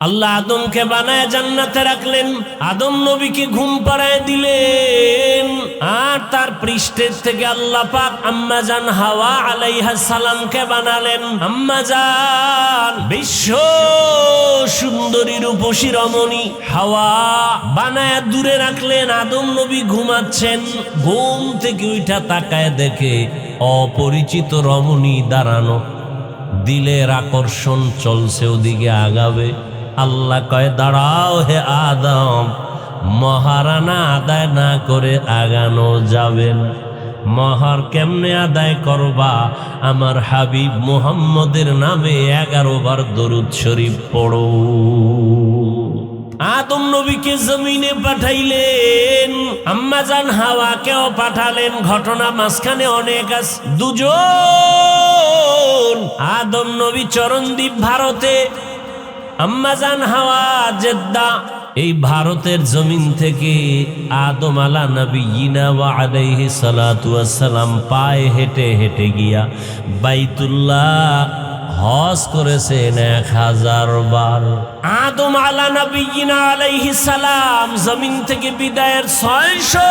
আল্লাহ আদমকে বানায় জান্নাতে রাখলেন, আদম নবীকে ঘুম পাড়ায় দিলেন, আর তার পৃষ্ঠের থেকে আল্লাহ পাক আম্মা জান হাওয়া আলাইহিস সালামকে বানালেন। আম্মা জান বিশ্ব সুন্দরী রূপসী রমণী হাওয়া বানায় দূরে রাখলেন। আদম নবী ঘুমাচ্ছেন, ঘুম থেকে উঠা তাকায় দেখে অপরিচিত রমণী দাঁড়ানো, দিলের আকর্ষণ চলছে ওদিকে আগাবে। আল্লাহ কয়, দাঁড়াও হে আদম, মহারানা আদায় না করে আগানো যাবে না। মহার কেমনে আদায় করবা? আমার হাবিব মুহাম্মদের নামে 11 বার দরুদ শরীফ পড়ো। আদম নবীকে জমিনে পাঠাইলেন, আম্মা জান হাওয়াকেও পাঠালেন। ঘটনা মাঝখানে অনেক আছে। দুজন, আদম নবী চরণদ্বীপ ভারতে, আম্মা জান হাওয়া জেদ্দা। এই ভারতের জমিন থেকে আদম আলা নবিয়িনা ওয়া আলাইহিস সালাতু ওয়াস সালাম পায়ে হেঁটে হেঁটে গিয়া বাইতুল্লাহ হজ করেছেন 1000 বার। আদম আলা নবিয়িনা আলাইহিস সালাম জমিন থেকে বিদায়ের 600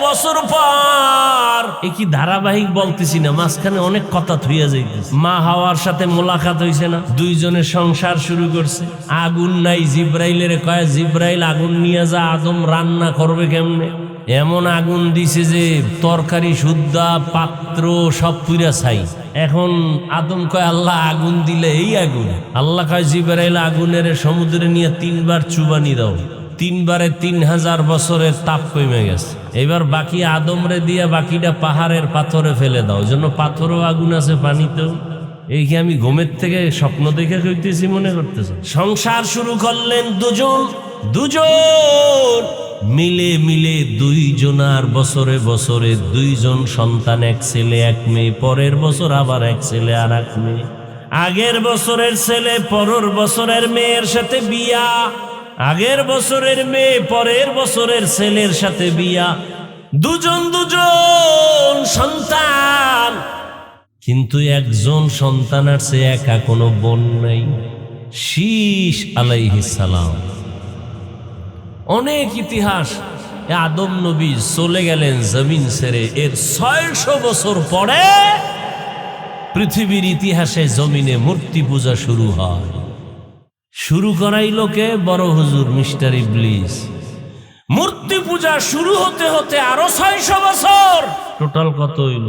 বছর পর, এ কি ধারাবাহিক বলতেছি না, মাঝখানে অনেক কথা থইয়া যাইতেছে। মা হাওয়ার সাথে মোলাকাত হইছে না, দুইজনের সংসার শুরু করছে। আগুন নাই, জিব্রাইলের কয়, জিব্রাইল আগুন নিয়ে যা, আদম রান্না করবে কেমনে? এমন আগুন দিছে যে তরকারি সুদ্ধা পাত্র সব পুরা ছাই। এখন আদম কয়, আল্লাহ আগুন দিলে এই আগুন। আল্লাহ কয়, জিব্রাইল আগুনের সমুদ্রে নিয়ে 3 বার চুবানি দাও। 3 বারে 3000 বছরের তাপ কমে গেছে। এবার বাকি আদমরে দিয়া বাকিটা পাহাড়ের পাথরে ফেলে দাও, জন্য পাথরও আগুন আছে, পানিতেও। এই কি আমি ঘুমের থেকে স্বপ্ন দেখে কইতেছি মনে করতেছ? সংসার শুরু করলেন দুজন, মিলে মিলে 2 জনার বছরে বছরে 2 জন সন্তান, 1 ছেলে 1 মেয়ে। পরের বছর আবার 1 ছেলে আর 1 মেয়ে। আগের বছরের ছেলে পরের বছরের মেয়ের সাথে বিয়া, আগের বছরের মেয়ে পরের বছরের ছেলের সাথে বিয়া। দুজন সন্তান, কিন্তু একজন সন্তানের চেয়ে একা কোনো বোন নাই। শীশ আলাইহিস সালাম। অনেক ইতিহাস। আদম নবী চলে গেলেন জমিন ছেড়ে, এর 600 বছর পরে পৃথিবীর ইতিহাসে জমিনে মূর্তি পূজা শুরু হয়। শুরু করাইল কে? বড় হুজুর মিস্টার ইবলিস। মূর্তি পূজা শুরু হতে হতে আরো 600 বছর, টোটাল কত হইল?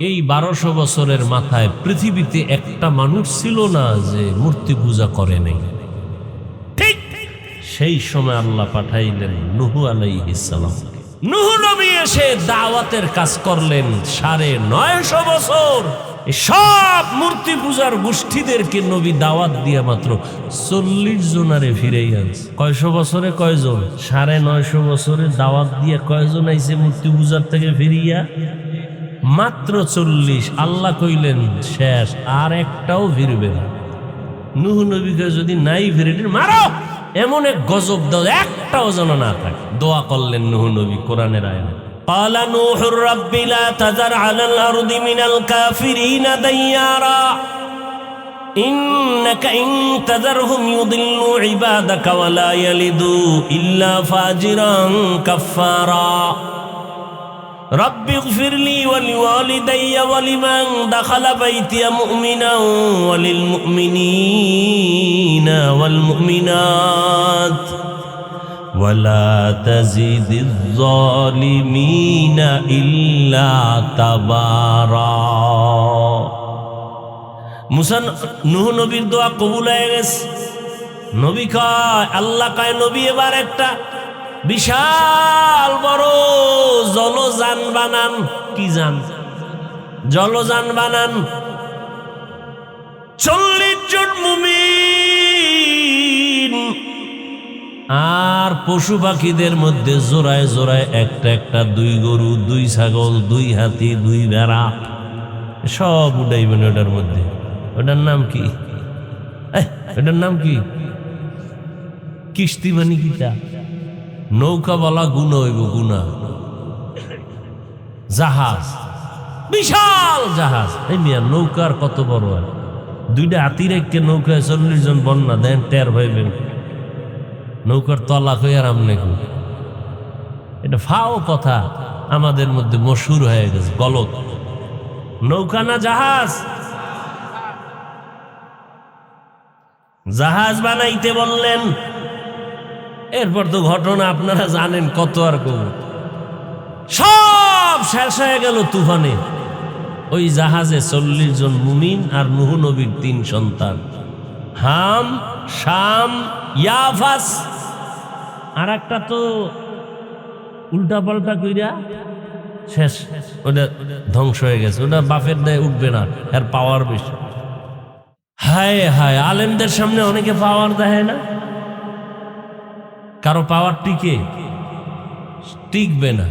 এই 1200 বছরের মাথায় পৃথিবীতে একটা মানুষ ছিল না যে মূর্তি পূজা করে নাই। ঠিক সেই সময় আল্লাহ পাঠাইলেন নূহ আলাইহিস সালাম। নূহ নবী এসে দাওয়াতের কাজ করলেন 950 বছর। সব মূর্তি পূজার গোষ্ঠীদেরকে নবী দাওয়াত দিয়া মাত্র 40 জনারে ফিরেই আনছে। 100 বছরে কয়জন? 950 বছরে দাওয়াত দিয়ে কয়জন আইছে মূর্তি পূজার থেকে ফিরিয়া? মাত্র 40। আল্লাহ কইলেন শেষ, আর একটাও ফিরবে না। নূহ নবীকে যদি নাই ফিরে মারো, এমন এক গজব দাও, একটাও যেন না থাকে। দোয়া করলেন নূহ নবী কোরআনের আয়াতে, قال نوح رب لا تذر على الأرض من الكافرين ديارا إنك إن تذرهم يضلوا عبادك ولا يلدوا إلا فاجرا كفارا رب اغفر لي ولوالدي ولمن دخل بيتي مؤمنا وللمؤمنين والمؤمنات ولا تزيد الظالمين إلا تبارا। মুসা নূহ নবীর দোয়া কবুল হয়ে গেছে। নবী কয়, আল্লাহ কয়, নবী এবার একটা বিশাল বড় জলযান বানান। কি যান? জলযান বানান। 40 জন মুমিন আর পশু পাখিদের মধ্যে জোড়ায় জোড়ায় একটা একটা 2 গরু, 2 ছাগল, 2 হাতি, 2 ভেড়া, সব উঠাইবেন ওটার মধ্যে। ওটার নাম কি? ওটার নাম কি? কিস্তি মানে কিটা? নৌকা বলা গুণা হইব, গুণা। জাহাজ, বিশাল জাহাজ। এই মিয়া নৌকার কত বড় হয়? দুইটা হাতি রেখে নৌকায় 40 জন বন্যা দেন টের হইবেন নৌকার তলা হয়ে আর আমনে এটা ফাও কথা আমাদের মধ্যে মশহুর হয়ে গেছে গলত। নৌকা না জাহাজ? জাহাজ বানাইতে বললেন, এরপর তো ঘটনা আপনারা জানেন কত আর কব, সব শেষ হয়ে গেল তুফানে। ওই জাহাজে 40 জন মুমিন আর নূহ নবীর 3 সন্তান, হাম, শাম, ইয়াফাস। আর একটা তো উল্টা পাল্টা কইরা শেষ, ওটা ধ্বংস হয়ে গেছে। ওটা বাপের দেয় উঠবে না, এর পাওয়ার বেশি। হায় হায়, আলেমদের সামনে অনেকে পাওয়ার দেয় না, কারো পাওয়ার টিকবে না।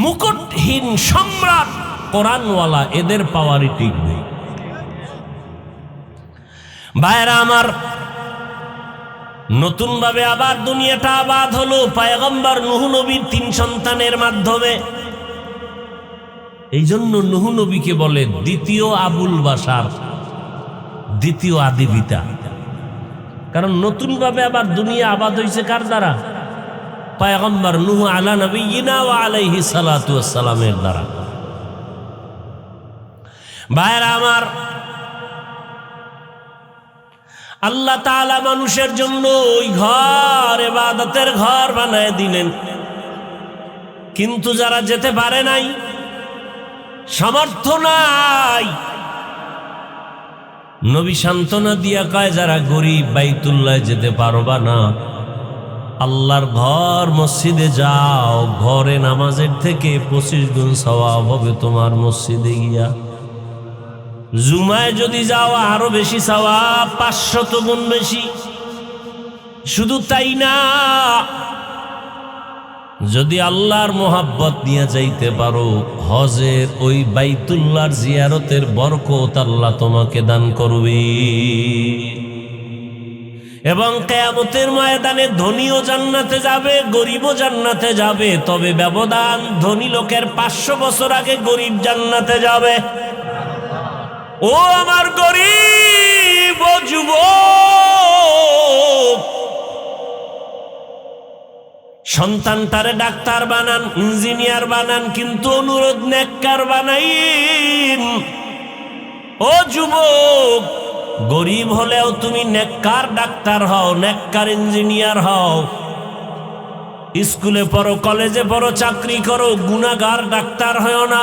মুকুটহীন সম্রাট কোরআনওয়ালা, এদের পাওয়ারই টিকবে। ভাইরা আমার, নতুন ভাবে আবার দুনিয়াটা আবাদ হলো পয়গম্বর নূহ নবীর 3 সন্তানের মাধ্যমে। এই জন্য নূহ নবীকে বলে দ্বিতীয় আবুল বাশার, দ্বিতীয় আদি পিতা। কারণ নতুন ভাবে আবার দুনিয়া আবাদ হয়েছে কার দ্বারা? পয়গম্বর নূহ আলা নবিয়িনা ওয়া আলাইহিস সালাতু ওয়াস সালামের দ্বারা। ভাইরা আমার, আল্লাহ তাআলা মানুষের জন্য ওই ঘর ইবাদতের ঘর বানায় দিলেন, কিন্তু যারা যেতে পারে নাই, সামর্থ্য নাই, নবী সান্ত্বনা দিয়া কয় যারা গরিব বাইতুল্লাহ যেতে পারবা না, আল্লাহর ঘর মসজিদে যাও, ঘরে নামাজের থেকে 25 গুণ সওয়াব হবে তোমার মসজিদে গিয়া। জুমায় যদি যাও আরো বেশি সওয়াব, 500 গুণ বেশি। শুধু তাই না, যদি আল্লাহর মোহাব্বত নিয়ে যাইতে পারো, হজের ওই বাইতুল্লাহর জিয়ারতের বরকত আল্লাহ তোমাকে দান করবে। এবং কিয়ামতের ময়দানে ধনীও জান্নাতে যাবে, গরিবও জান্নাতে যাবে। তবে ব্যবধান, ধনী লোকের 500 বছর আগে গরিব জান্নাতে যাবে। ও আমার গরিব ও যুবক, সন্তানটারে ডাক্তার বানান, ইঞ্জিনিয়ার বানান, কিন্তু অনুরোধ নেককার বানাইন। ও যুবক, গরিব হলেও তুমি নেককার ডাক্তার হও, নেককার ইঞ্জিনিয়ার হও। স্কুলে পড়ো, কলেজে পড়ো, চাকরি করো, গুনাহগার ডাক্তার হয় না,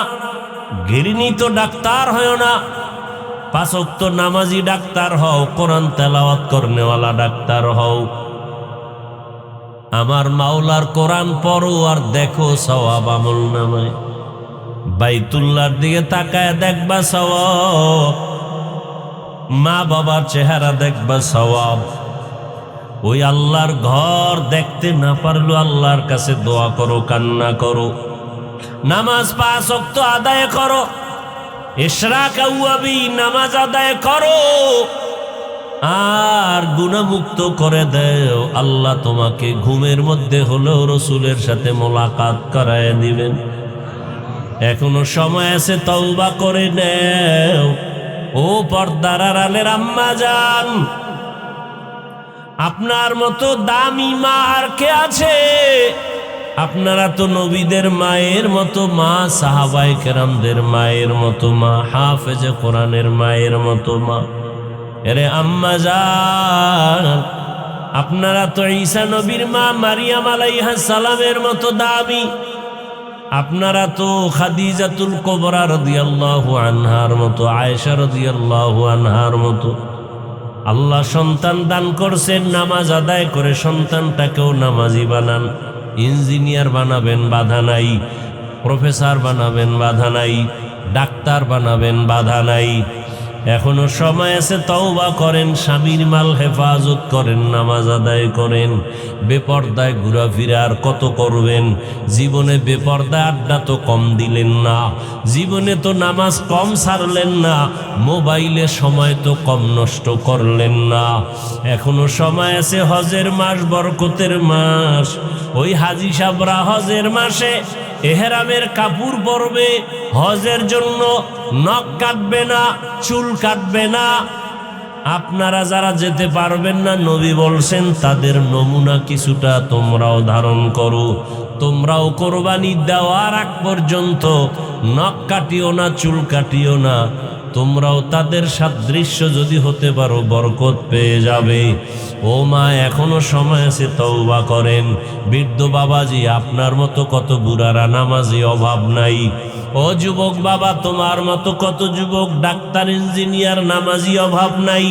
ঘৃণিত ডাক্তার হয় না। 5 ওয়াক্ত নামাজি ডাক্তার হও, কোরআন তেলাওয়াত করনেওয়ালা ডাক্তার হও। আমার মাওলার কোরআন পড়ো আর দেখো সওয়াব আমল নামায়। বাইতুল্লাহর দিকে তাকায় দেখবা সওয়াব, মা বাবার চেহারা দেখবা সওয়াব। ওই আল্লাহর ঘর দেখতে না পারলো আল্লাহর কাছে দোয়া করো, কান্না করো, নামাজ 5 ওয়াক্ত আদায় করো, ইশরাক আউয়াবি নামাজ আদায় করো, আর গুনাহমুক্ত করে দেও। আল্লাহ তোমাকে ঘুমের মধ্যে হলেও রসুলের সাথে মোলাকাত করায় দিবেন। এখনো সময় আছে, তওবা করে নেও। ও পর্দার আড়ালের আম্মা জান, আপনার মতো দামি মা আর কে আছে? আপনারা তো নবীদের মায়ের মতো মা, সাহাবায়ে কেরামদের মায়ের মতো মা, হাফেজে কোরআনের মায়ের মতো মা। এরে আম্মা জান, আপনারা তো ঈসা নবীর মা মারিয়াম আলাইহিস সালামের মতো দামি। আপনারা তো খাদিজাতুল কুবরা রাদিয়াল্লাহু আনহার মতো, আয়েশা রাদিয়াল্লাহু আনহার মতো। আল্লাহ সন্তান দান করছেন, নামাজ আদায় করে সন্তানটাকেও নামাজি বানান। ইঞ্জিনিয়ার বানাবেন, বাধা নাই। প্রফেসর বানাবেন, বাধা নাই। ডাক্তার বানাবেন, বাধা নাই। এখনো সময় আছে, তওবা করেন, স্বামীর মাল হেফাজত করেন, নামাজ আদায় করেন। বেপর্দায় ঘোরাফেরা আর কত করবেন? জীবনে বেপর্দায় আড্ডা তো কম দিলেন না, জীবনে তো নামাজ কম ছাড়লেন না, মোবাইলে সময় তো কম নষ্ট করলেন না। এখনো সময় আছে, হজের মাস বরকতের মাস। ওই হাজি সাহরা হজের মাসে এহরামের কাপড় পরবে, হজের জন্য নখ কাটবে না, চুল কাটবে না। আপনারা যারা যেতে পারবেন না, নবী বলছেন তাদের নমুনা কিছুটা তোমরাও ধারণ করো। তোমরাও কোরবানি দেওয়ার আগ পর্যন্ত নখ কাটিও না, চুল কাটিও না। তোমরাও তাদের সাদৃশ্য যদি হতে পারো, বরকত পেয়ে যাবে। ও মা, এখনো সময় আছে, তওবা করেন। বৃদ্ধ বাবাজি, আপনার মতো কত বুড়ারা নামাজি, অভাব নাই। ও যুবক বাবা, তোমার মতো কত যুবক ডাক্তার, ইঞ্জিনিয়ার, নামাজি, অভাব নাই।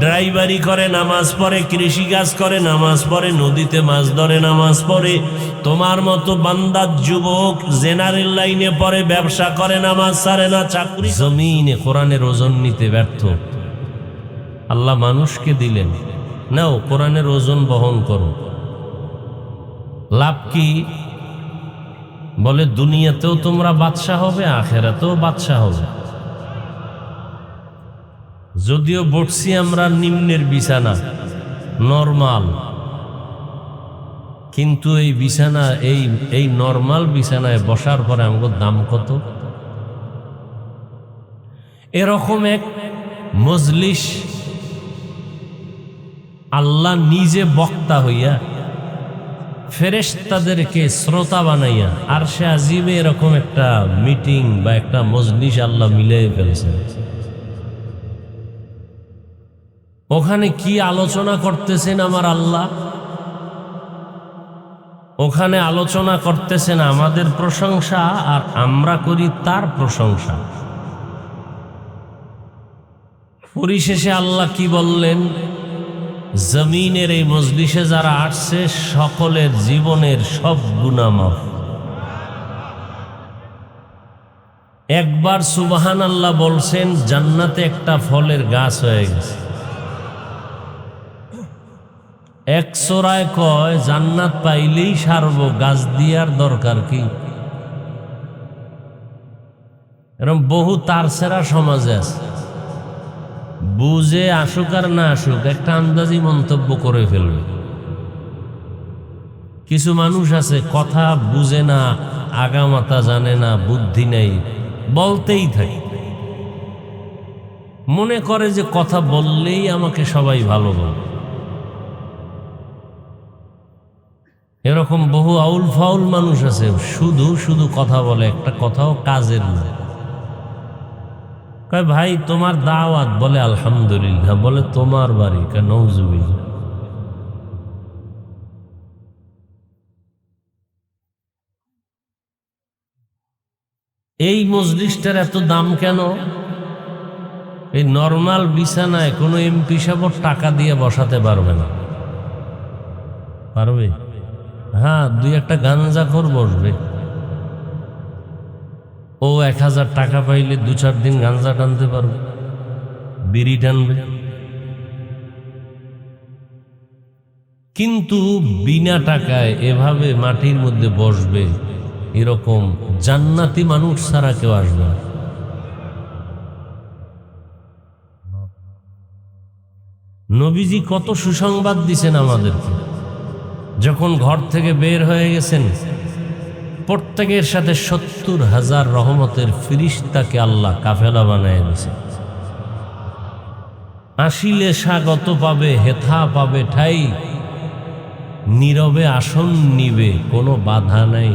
ড্রাইভারি করে, নামাজ পড়ে, কৃষিকাজ করে, নামাজ পড়ে, নদীতে মাছ ধরে, নামাজ পড়ে। তোমার মতো বান্দার যুবক জেনারেল লাইনে পড়ে, ব্যবসা করে, নামাজ ছাড়ে না, চাকরি। জমিনে কোরআনের ওজন নিতে ব্যর্থ। আল্লাহ মানুষকে দিলেন, নাও কোরআনের ওজন বহন করো। লাভ কি? বলে দুনিয়াতেও তোমরা বাদশা হবে, আখেরাতেও বাদশা হবে। যদিও বসছি আমরা নিম্নের বিছানা, নরমাল, কিন্তু এই বিছানা, এই নরমাল বিছানায় বসার পরে আমাদের দাম কত? এরকম এক মজলিস আল্লাহ নিজে বক্তা হইয়া ফেরেশতাদেরকে শ্রোতা বানাইয়া আরশে আজিমে এরকম একটা মিটিং বা একটা মজলিস আল্লাহ মিলিয়ে ফেলেছেন। ওখানে কি আলোচনা করতেছেন আমার আল্লাহ? ওখানে আলোচনা করতেছেন আমাদের প্রশংসা, আর আমরা করি তার প্রশংসা। পরিশেষে আল্লাহ কি বললেন? জমিনের এই মজলিসে যারা আসছে সকলের জীবনের সব গুনাহ মাফ। একবার সুবহানাল্লাহ বলছেন, জান্নাতে একটা ফলের গাছ হয়ে গেছে। এক সোরায় কয় জান্নাত পাইলেই সারব, গাছ দিয়ার দরকার কি? এরকম বহু তারছেরা সমাজে আছে, বুঝে আসুক আর না আসুক একটা আন্দাজি মন্তব্য করে ফেলবে। কিছু মানুষ আছে কথা বুঝে না, আগামাতা জানে না, বুদ্ধি নেই, বলতেই থাকে। মনে করে যে কথা বললেই আমাকে সবাই ভালো বলে। এরকম বহু আউল ফাউল মানুষ আছে, শুধু শুধু কথা বলে, একটা কথাও কাজের না। কয় ভাই তোমার দাওয়াত, বলে আলহামদুলিল্লাহ। বলে তোমার বাড়ি, কয় নওজুবিল্লাহ। এই মজলিসটার এত দাম কেন? এই নরমাল বিছানায় কোনো এমপি সাহেব টাকা দিয়ে বসাতে পারবে না। পারবে? হ্যাঁ, দুই একটা গাঞ্জাখোর বসবে, ও 1000 টাকা পাইলে 2-4 দিন গাঞ্জা টানতে পারবে, বিড়ি টানবে। কিন্তু বিনা টাকায় এভাবে মাটির মধ্যে বসবে, এরকম জান্নাতি মানুষ ছাড়া কেউ আসবে না। নবীজি কত সুসংবাদ দিছেন আমাদেরকে। যখন ঘর থেকে বের হয়ে গেছেন, প্রত্যেকের সাথে 70,000 রহমতের ফিরিস্তাকে আল্লাহ কাফেলা বানায় দিয়েছে। আসিলে স্বাগত পাবে, হেথা পাবে ঠাই, নীরবে আসন নিবে, কোনো বাধা নাই।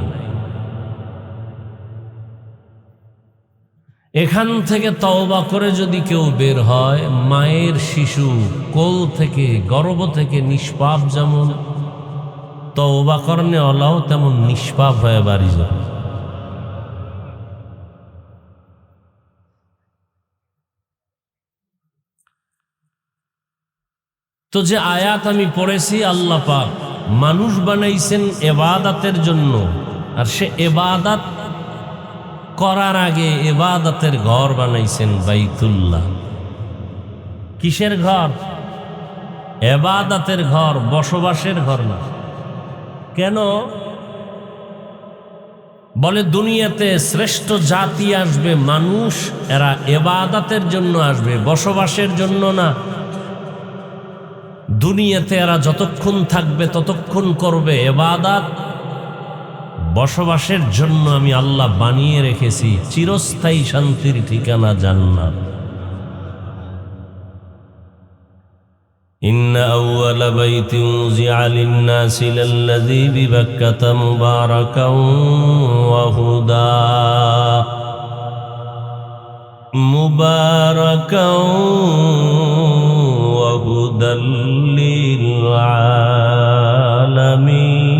এখান থেকে তওবা করে যদি কেউ বের হয়, মায়ের শিশু কোল থেকে, গর্ভ থেকে নিষ্পাপ যেমন, তওবা করনে আল্লাহ তেমন নিষ্পাপ হয়ে বাড়ি যাবে। তো যে আয়াত আমি পড়েছি, আল্লাহ পাক মানুষ বানাইছেন ইবাদতের জন্য, আর সে ইবাদত করার আগে ইবাদতের ঘর বানাইছেন বাইতুল্লাহ। কিসের ঘর? ইবাদতের ঘর, বসবাসের ঘর না। কেন? বলে দুনিয়াতে শ্রেষ্ঠ জাতি আসবে মানুষ, এরা ইবাদতের জন্য আসবে, বসবাসের জন্য না। দুনিয়াতে এরা যতক্ষণ থাকবে ততক্ষণ করবে ইবাদত, বসবাসের জন্য আমি আল্লাহ বানিয়ে রেখেছি চিরস্থায়ী শান্তির ঠিকানা জান্নাত। ইন্না আউওয়ালা বাইতিন উযিআ লিন-নাসি লাল্লাযী বিবাক্কাতা মুবারাকাও ওয়া হুদা মুবারাকাও ওয়া হুদাল লিল আলামিন।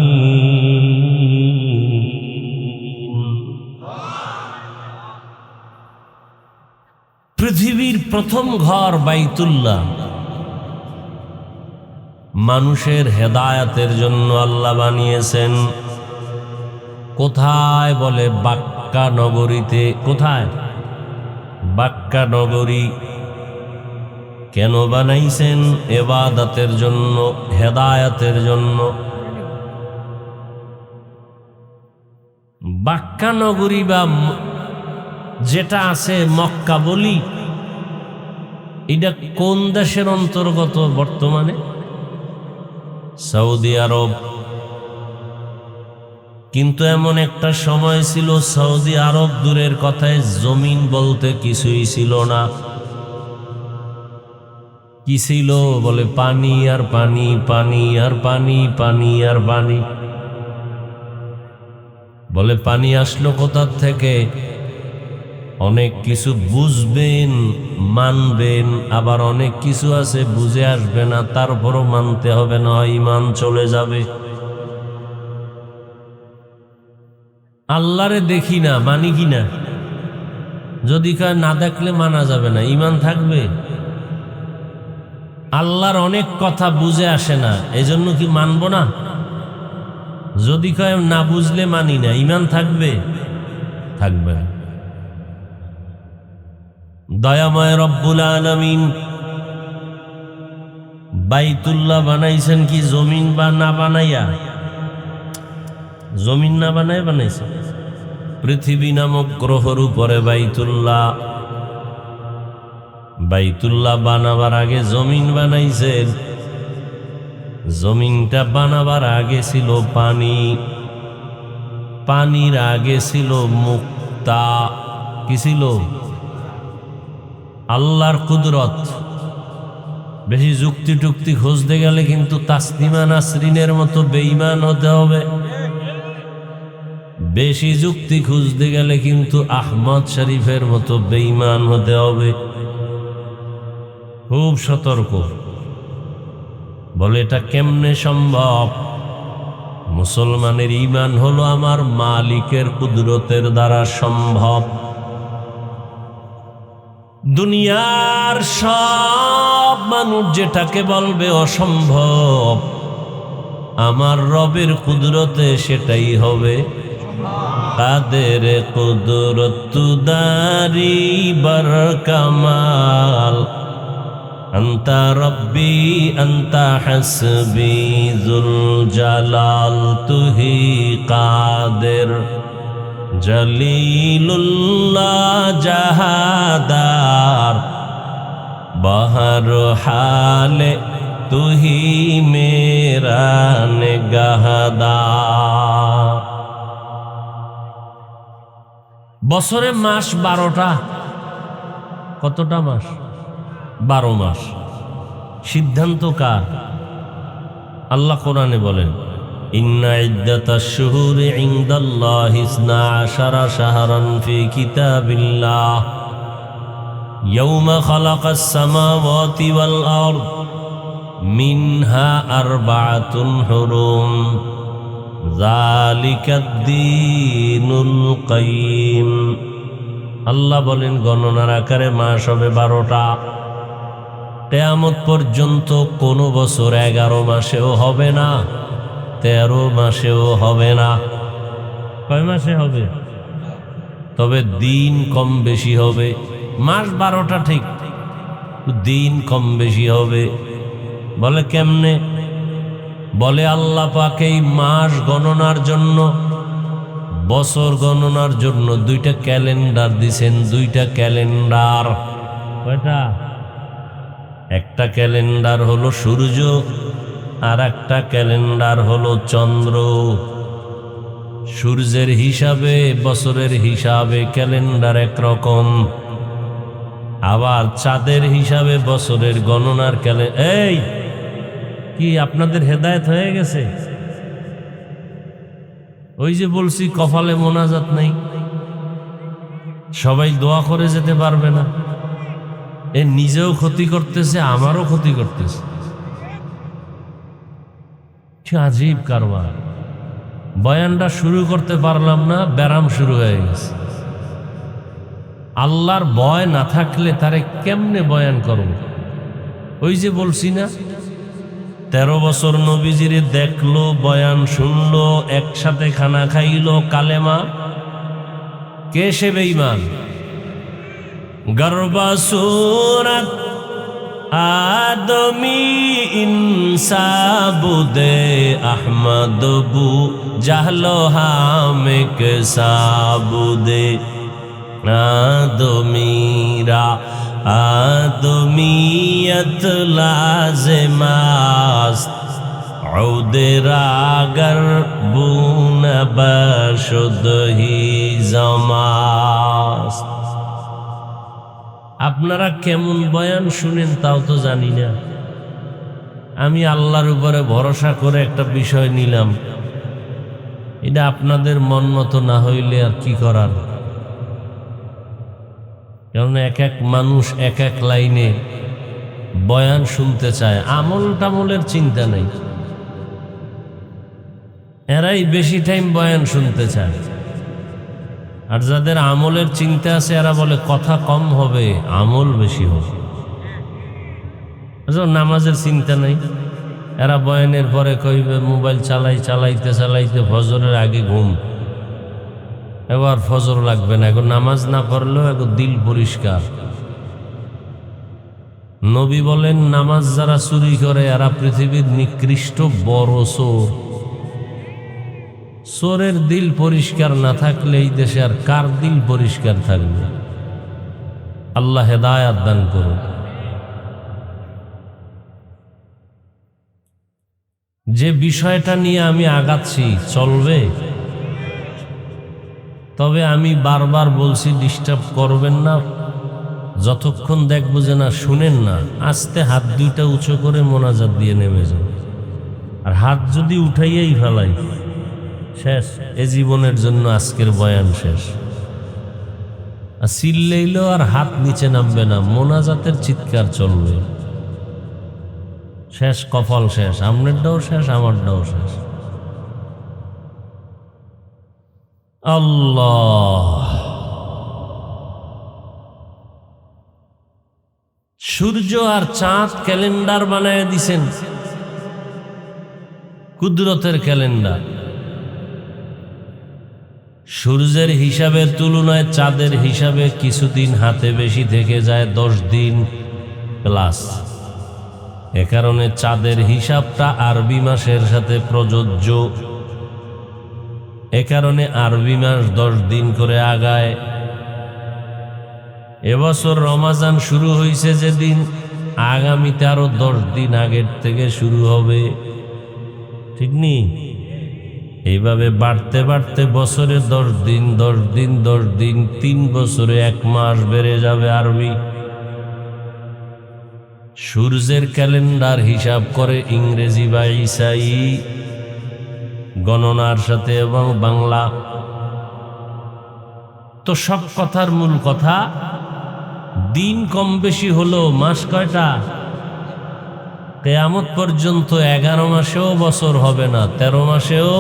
পৃথিবীর প্রথম ঘর বাইতুল্লাহ মানুষের হেদায়াতের জন্য আল্লাহ বানিয়েছেন। কোথায় বলে? বাক্কা নগরীতে। কোথায়? বাক্কা নগরী। কেন বানাইছেন? ইবাদতের জন্য, হেদায়াতের জন্য। বাক্কা নগরী বা যেটা আছে মক্কা বলি, এটা কোন দেশের অন্তর্গত বর্তমানে? সৌদি আরব। কিন্তু এমন একটা সময় ছিল সৌদি আরব দূরের কথায় জমিন বলতে কিছুই ছিল না। কি ছিল? বলে পানি আর পানি, পানি আর পানি, পানি আর পানি। বলে পানি আসলো কোথার থেকে? অনেক কিছু বুঝবেন, মানবেন, আবার অনেক কিছু আছে বুঝে আসবে না, তারপরও মানতে হবে, না ঈমান চলে যাবে। আল্লাহরে দেখি না, মানি কি না? যদি কয় না দেখলে মানা যাবে না, ঈমান থাকবে? আল্লাহর অনেক কথা বুঝে আসে না, এজন্য কি মানব না? যদি কয় না বুঝলে মানি না, ঈমান থাকবে? থাকবে। দয়াময় রব্বুল আলামিন বাইতুল্লাহ বানাইছেন কি জমিন বা না বানাইয়া? জমিন না বানায় বানাইছে। পৃথিবী নামক গ্রহের উপরে বাইতুল্লাহ। বাইতুল্লাহ বানাবার আগে জমিন বানাইছেন। জমিনটা বানাবার আগে ছিল পানি, পানির আগে ছিল মুক্তা। কি ছিল? আল্লাহর কুদরত। বেশি যুক্তি টুক্তি খুঁজতে গেলে কিন্তু তাসলিমা নাসরিনের মতো বেঈমান হতে হবে। বেশি যুক্তি খুঁজতে গেলে কিন্তু আহমদ শরীফের মতো বেঈমান হতে হবে। খুব সতর্ক। বলে এটা কেমনে সম্ভব? মুসলমানের ঈমান হলো আমার মালিকের কুদরতের দ্বারা সম্ভব। দুনিয়ার সব মানুষ যেটাকে বলবে অসম্ভব, আমার রবের কুদরতে সেটাই হবে। কাদের কুদরত দারি বার কামাল, আন্তা রব্বি আন্তা হাসবি যুল জালাল, তুহি কাদের জলিলুল্লাহ জাহাদার, বাহর হালে তুহি মেরা নিগাহদার। বছরে মাস 12টা। কতটা মাস? 12 মাস। সিদ্ধান্ত কার? আল্লাহ কোরআনে বলেন, ইন্না ইদ্দাতাশ শুহুরি ইনদাল্লাহি 12 শাহরান ফি কিতাবিল্লাহ ইয়াওমা খালাকাস সামাওয়াতি ওয়াল আরদ মিনহা আরবাআতুন হুরুম যালিকাদ-দীনুল কাইয়্যিম। আল্লাহ বলেন গণনার আকারে মাস হবে 12টা। কিয়ামত পর্যন্ত কোনো বছর 11 মাসেও হবে না, 13 মাসেও হবে না। কয় মাসে হবে? তবে দিন কম বেশি হবে। মাস 12টা ঠিক, দিন কম বেশি হবে। বলে কেমনে? বলে আল্লাহ পাক এই মাস গণনার জন্য, বছর গণনার জন্য 2টা ক্যালেন্ডার দিছেন। 2টা ক্যালেন্ডার। কয়টা? একটা ক্যালেন্ডার হলো সূর্য, আর একটা ক্যালেন্ডার হলো চন্দ্র। সূর্যের হিসাবে, বছরের হিসাবে ক্যালেন্ডার একরকম, আবার চাঁদের হিসাবে বছরের গণনার এই কি আপনাদের হেদায়েত হয়ে গেছে? ওই যে বলছি কপালে মোনাজাত নাই, সবাই দোয়া করে যেতে পারবে না। এ নিজেও ক্ষতি করতেছে, আমারও ক্ষতি করতেছে। কি আজীব কারবার। বয়ানটা শুরু করতে পারলাম না, ব্যারাম শুরু হয়ে গেছে। আল্লাহর ভয় না থাকলে তারে কেমনে বয়ান করব? ওই যে বলছি না, 13 বছর নবীজিরে দেখলো, বয়ান শুনলো, একসাথে খানা খাইলো, কালেমা। কে সে বেঈমান? গর্বা সুরত আদমি ইনসাবুদে আহমদ বু জাহলো হামেক সাবুদে আদমিরা আদমিয়ত লাজমাস্ত ঔদেরাগর বুন বশুদহি জমাস্ত। আপনারা কেমন বয়ান শুনেন তাও তো জানি না। আমি আল্লাহর উপরে ভরসা করে একটা বিষয় নিলাম, এটা আপনাদের মন মতো না হইলে আর কি করার। কারণ এক এক মানুষ এক এক লাইনে বয়ান শুনতে চায়, আমল টামলের চিন্তা নেই। এরাই বেশি টাইম বয়ান শুনতে চায়, আর যাদের আমলের চিন্তা আছে এরা বলে কথা কম হবে, আমল বেশি হবে। নামাজের চিন্তা নেই, এরা বয়ানের পরে কইবে মোবাইল চালাইতে চালাইতে ফজরের আগে ঘুম, এবার ফজর লাগবে না, এখন নামাজ না পড়লেও এখন দিল পরিষ্কার। নবী বলেন নামাজ যারা চুরি করে এরা পৃথিবীর নিকৃষ্ট বড় চোর। চোরের দিল পরিষ্কার না থাকলে এই দেশে আর কার দিল পরিষ্কার থাকবে? আল্লাহ হেদায়াত দান করুন। যে বিষয়টা নিয়ে আমি আগাচ্ছি চলবে, তবে আমি বারবার বলছি ডিস্টার্ব করবেন না, যতক্ষণ দেখবো যে না শুনেন না। আস্তে হাত দুইটা উঁচু করে মোনাজাত দিয়ে নেমে যান। আর হাত যদি উঠাইয়াই ফেলাই, শেষ, এ জীবনের জন্য আজকের বয়ান শেষ। আর চিল্লাইলেও আর হাত নিচে নামবে না, মোনাজাতের চিৎকার চলবে। শেষ, কপাল শেষ, আপনারটাও শেষ, আমারটাও শেষ। আল্লাহ। সূর্য আর চাঁদ ক্যালেন্ডার বানায় দিছেন, কুদরতের ক্যালেন্ডার। সূর্যের হিসাবের তুলনায় চাঁদের হিসাবে কিছুদিন হাতে বেশি থেকে যায়, 10 দিন প্লাস। এ কারণে চাঁদের হিসাবটা আরবি মাসের সাথে প্রযোজ্য। এ কারণে আরবি মাস 10 দিন করে আগায়। এবছর রমাজান শুরু হয়েছে যেদিন, আগামীতে আরো 10 দিন আগের থেকে শুরু হবে, ঠিক নি? এইভাবে বাড়তে বাড়তে বছরে 10 দিন 10 দিন 10 দিন, 3 বছরে 1 মাস বেড়ে যাবে আরবি। সূর্যের ক্যালেন্ডার হিসাব করে ইংরেজি বা ঈসাই গণনার সাথে এবং বাংলা। তো সব কথার মূল কথা, দিন কম বেশি হলো, মাস কয়টা? কিয়ামত পর্যন্ত 11 মাসেও বছর হবে না, 13 মাসেও।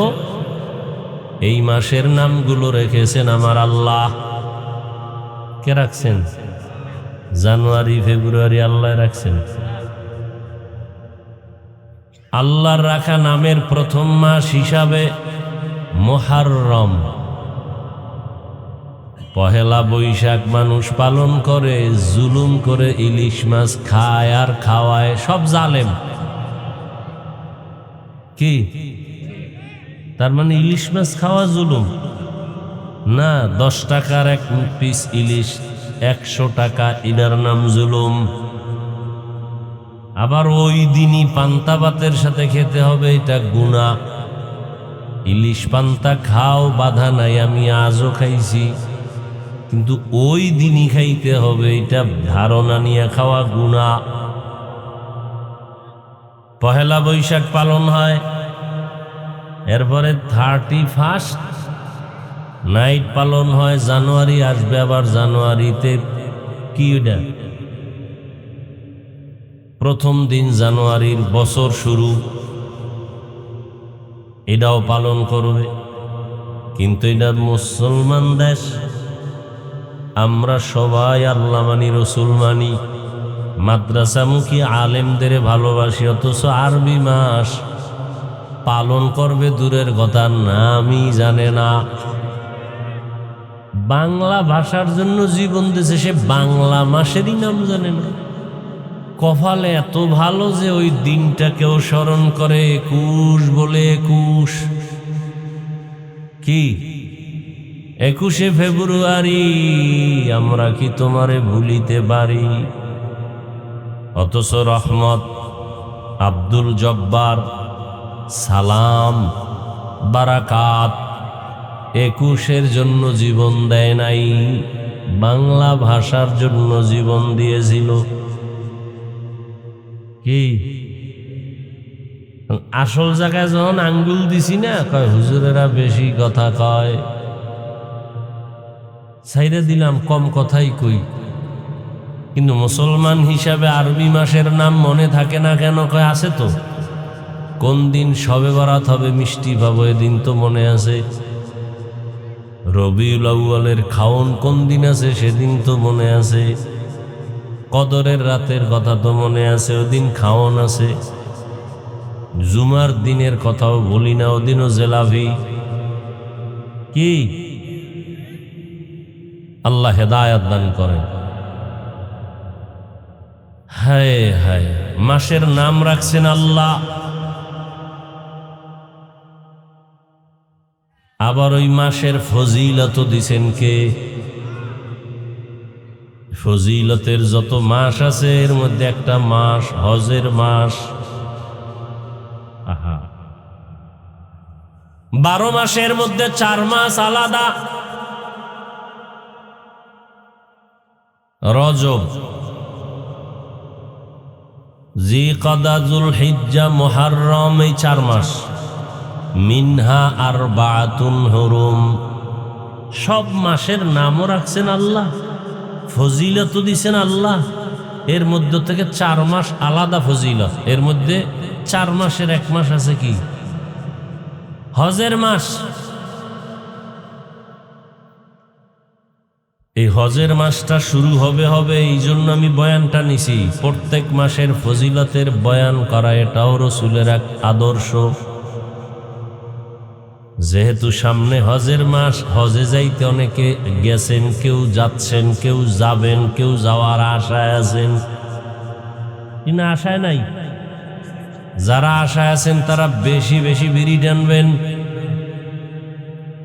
এই মাসের নামগুলো রেখেছেন আমার আল্লাহ। কে রাখছেন? জানুয়ারি ফেব্রুয়ারি আল্লাহ রাখছেন। আল্লাহর রাখা নামের প্রথম মাস হিসাবে মুহররম। পহেলা বৈশাখ মানুষ পালন করে, জুলুম করে ইলিশ মাছ খায় আর খাওয়ায়, সব জালেম। কি তার মানে ইলিশ মাছ খাওয়া জুলুম না? 10 টাকার 1 পিস ইলিশ 100 টাকা, এটার নাম জুলুম। আবার ওই দিনই পান্তা ভাতের সাথে খেতে হবে, এটা গুনাহ। ইলিশ পান্তা খাও, বাধা নাই, আমি আজও খাইছি, কিন্তু ওই দিনই খাইতে হবে, এটা ধারণা নিয়ে খাওয়া গুনাহ। পহেলা বৈশাখ পালন হয়, এরপরে 31 নাইট পালন হয়, জানুয়ারি আসবে, আবার জানুয়ারিতে কি ওটা প্রথম দিন জানুয়ারির বছর শুরু, এটাও পালন করবে। কিন্তু এটা মুসলমান দেশ, আমরা সবাই আল্লাহ মানি, রসুল মানি, মাদ্রাসামুখী আলেমদের ভালোবাসি, অথচ আরবি মাস পালন করবে দূরের কথা, নামই জানে না। বাংলা ভাষার জন্য জীবন দিয়েছে, সে বাংলা মাসেরই নাম জানে না। কপালে এত ভালো যে ওই দিনটাকেও স্মরণ করে, 21 বলে 21। কি 21শে ফেব্রুয়ারি, আমরা কি তোমারে ভুলিতে পারি? অথচ রহমত, আব্দুল জব্বার, সালাম, বারাকাত 21-এর জন্য জীবন দেয় নাই, বাংলা ভাষার জন্য জীবন দিয়েছিল। কি আসল জায়গায় যখন আঙ্গুল দিছি না, কয় হুজুরেরা বেশি কথা কয়, ছাইরে দিলাম, কম কথাই কই। কিন্তু মুসলমান হিসাবে আরবি মাসের নাম মনে থাকে না কেন? কয় আছে তো। কোন দিন শবে বরাত হবে, মিষ্টি পাবো, এদিন তো মনে আছে। রবিউল আউয়ালের খাওন কোন দিন আছে, সেদিন তো মনে আছে। কদরের রাতের কথা তো মনে আছে, ওদিন খাওন আছে। জুমার দিনের কথাও বলি না, ওদিনও জেলাভি। কি আল্লাহ হেদায়াত দান করেন। হায় হায়, মাসের নাম রাখছেন আল্লাহ, আবার ওই মাসের ফজিলত দিছেন কে? ফজিলতের যত মাস আছে, এর মধ্যে একটা মাস হজের মাস। 12 মাসের মধ্যে 4 মাস আলাদা। রজব, জিকদা, যুলহিজ্জা, মুহররম, এই 4 মাস। মিনহা আরবাতুন হুরুম, সব মাসের নামও রাখছেন আল্লাহ, ফজিলত দিছেন আল্লাহ। এর মধ্য থেকে 4 মাস আলাদা ফজিলত। এর মধ্যে 4 মাসের 1 মাস আছে কি? হজের মাস। এই হজের মাসটা শুরু হবে এই জন্য আমি বয়ানটা নিছি, প্রত্যেক মাসের ফজিলতের বয়ান করা, এটাও রসুলের এক আদর্শ। যেহেতু সামনে হজের মাস, হজে যাইতে অনেকে গেছেন, কেউ যাচ্ছেন, কেউ যাবেন, কেউ যাওয়ার আশায় আছেন, কিনা আশায় নাই। যারা আশায় আছেন তারা বেশি বেশি বিড়ি টানবেন,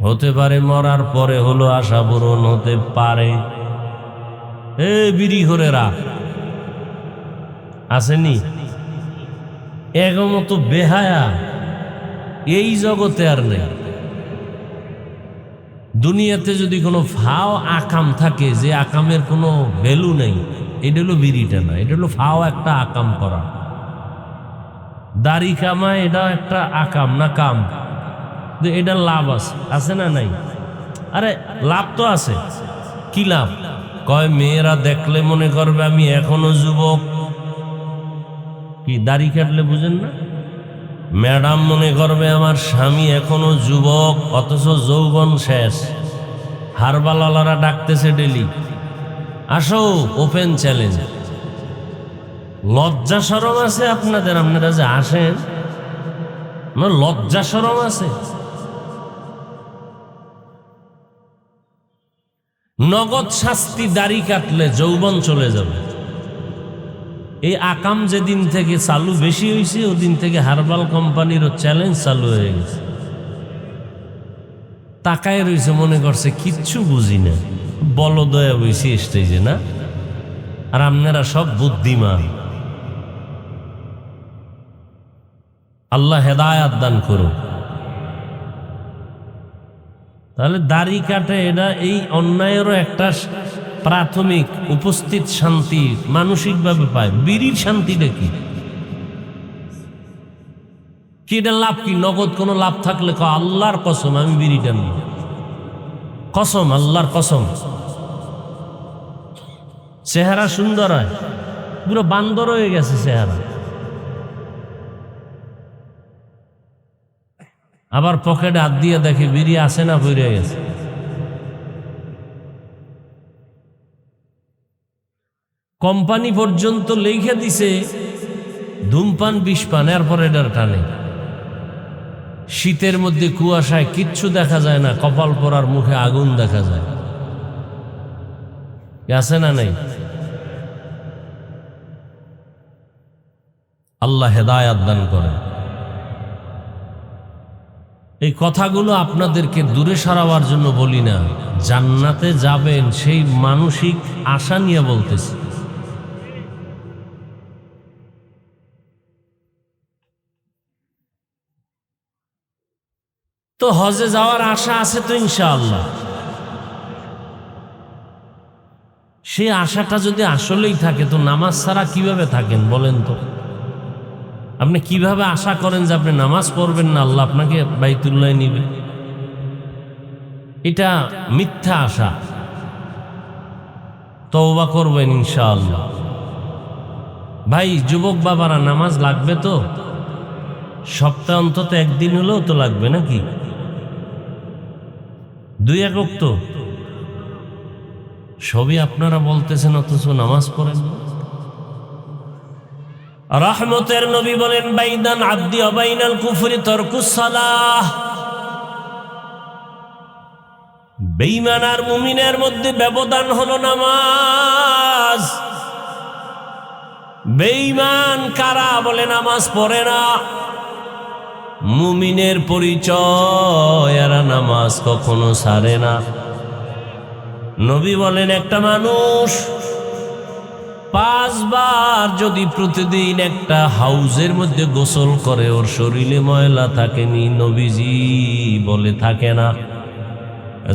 হতে পারে মরার পরে হলো আশা পূরণ হতে পারে। বিড়ি ঘরেরা আসেনি, এগমতো বেহায়া এই জগতে আর নেই। দুনিয়াতে যদি কোনো ফাও আকাম থাকে, যে আকামের কোনো ভ্যালু নেই, এটা হলো বিড়িটা না, এটা হলো ফাও একটা আকাম করা। দাড়ি কামায়, এটা একটা আকাম না কাম, এটা লাভ আছে না নাই? আরে লাভ তো আছে। কি লাভ? কয় মেয়েরা দেখলে মনে করবে আমি এখনো যুবক। কি দাড়ি কাটলে বুঝেন না? ম্যাডাম মনে করবে আমার স্বামী এখনো যুবক, অথচ যৌবন শেষ। হারবালালারা ডাকতেছে ডেলি, আসো ওপেন চ্যালেঞ্জ। লজ্জা শরম আছে আপনাদের? আপনারা যে আসেন, লজ্জা শরম আছে? নগদ শাস্তি, দাড়ি কাটলে যৌবন চলে যাবে। এই আকাম যেদিন থেকে চালু বেশি হয়েছে, ওদিন থেকে হারবাল কোম্পানিরও চ্যালেঞ্জ চালু হয়ে গেছে। তাকায় রয়েছে, মনে করছে কিচ্ছু বুঝি না, বলদয়া বইছি স্টেজে না। আর আপনারা সব বুদ্ধিমান। আল্লাহ হেদায়াত দান করুন। তাহলে দাড়ি কাটে, এটা এই অন্যায়েরও একটা প্রাথমিক উপস্থিত শান্তি মানসিকভাবে পায়। বিড়ির শান্তিটা কি? এটা লাভ কি? নগদ কোনো লাভ থাকলে আল্লাহর কসম আমি বিড়িটা নিই, কসম, আল্লাহর কসম। চেহারা সুন্দর হয়, পুরো বান্দর হয়ে গেছে চেহারা, আবার পকেটে হাত দিয়ে দেখে বিড়ি আছে না পড়ে গেছে। কোম্পানি পর্যন্ত লিখে দিছে ধূমপান বিষপান, এরপর এটার টানে। শীতের মধ্যে কুয়াশায় কিচ্ছু দেখা যায় না, কপাল পরার মুখে আগুন দেখা যায়, আছে না নাই? আল্লাহ হেদায়াত দান করেন। এই কথাগুলো আপনাদেরকে দূরে সরাবার জন্য বলি না, জান্নাতে যাবেন সেই মানসিক আশা নিয়ে বলতেছি। তো হজে যাওয়ার আশা আছে তো ইনশাআল্লাহ। সেই আশাটা যদি আসলেই থাকে তো নামাজ ছাড়া কিভাবে থাকেন বলেন তো? আপনি কিভাবে আশা করেন যে আপনি নামাজ পড়বেন না, আল্লাহ আপনাকে বাইতুল্লাহ নিবে? এটা মিথ্যা আশা। তওবা করবেন ইনশাআল্লাহ। ভাই যুবক বাবারা, নামাজ লাগবে তো, সপ্তাহে অন্তত একদিন হলেও তো লাগবে নাকি? 2 একক তো সবই আপনারা বলতেছেন, অথচ নামাজ পড়েন না। রহমতের নবী বলেন, বাইদান আব্দি অবাইনাল কুফরি তরকুস সালাহ। বেঈমান আর মুমিনের মধ্যে ব্যবধান হলো নামাজ। বেঈমান কারা? বলে নামাজ পড়ে না। মুমিনের পরিচয়, এরা নামাজ কখনো ছাড়ে না। নবী বলেন, একটা মানুষ 5 বার যদি প্রতিদিন একটা হাউজের মধ্যে গোসল করে, ওর শরীরে ময়লা থাকেনি? নবীজি বলে থাকে না।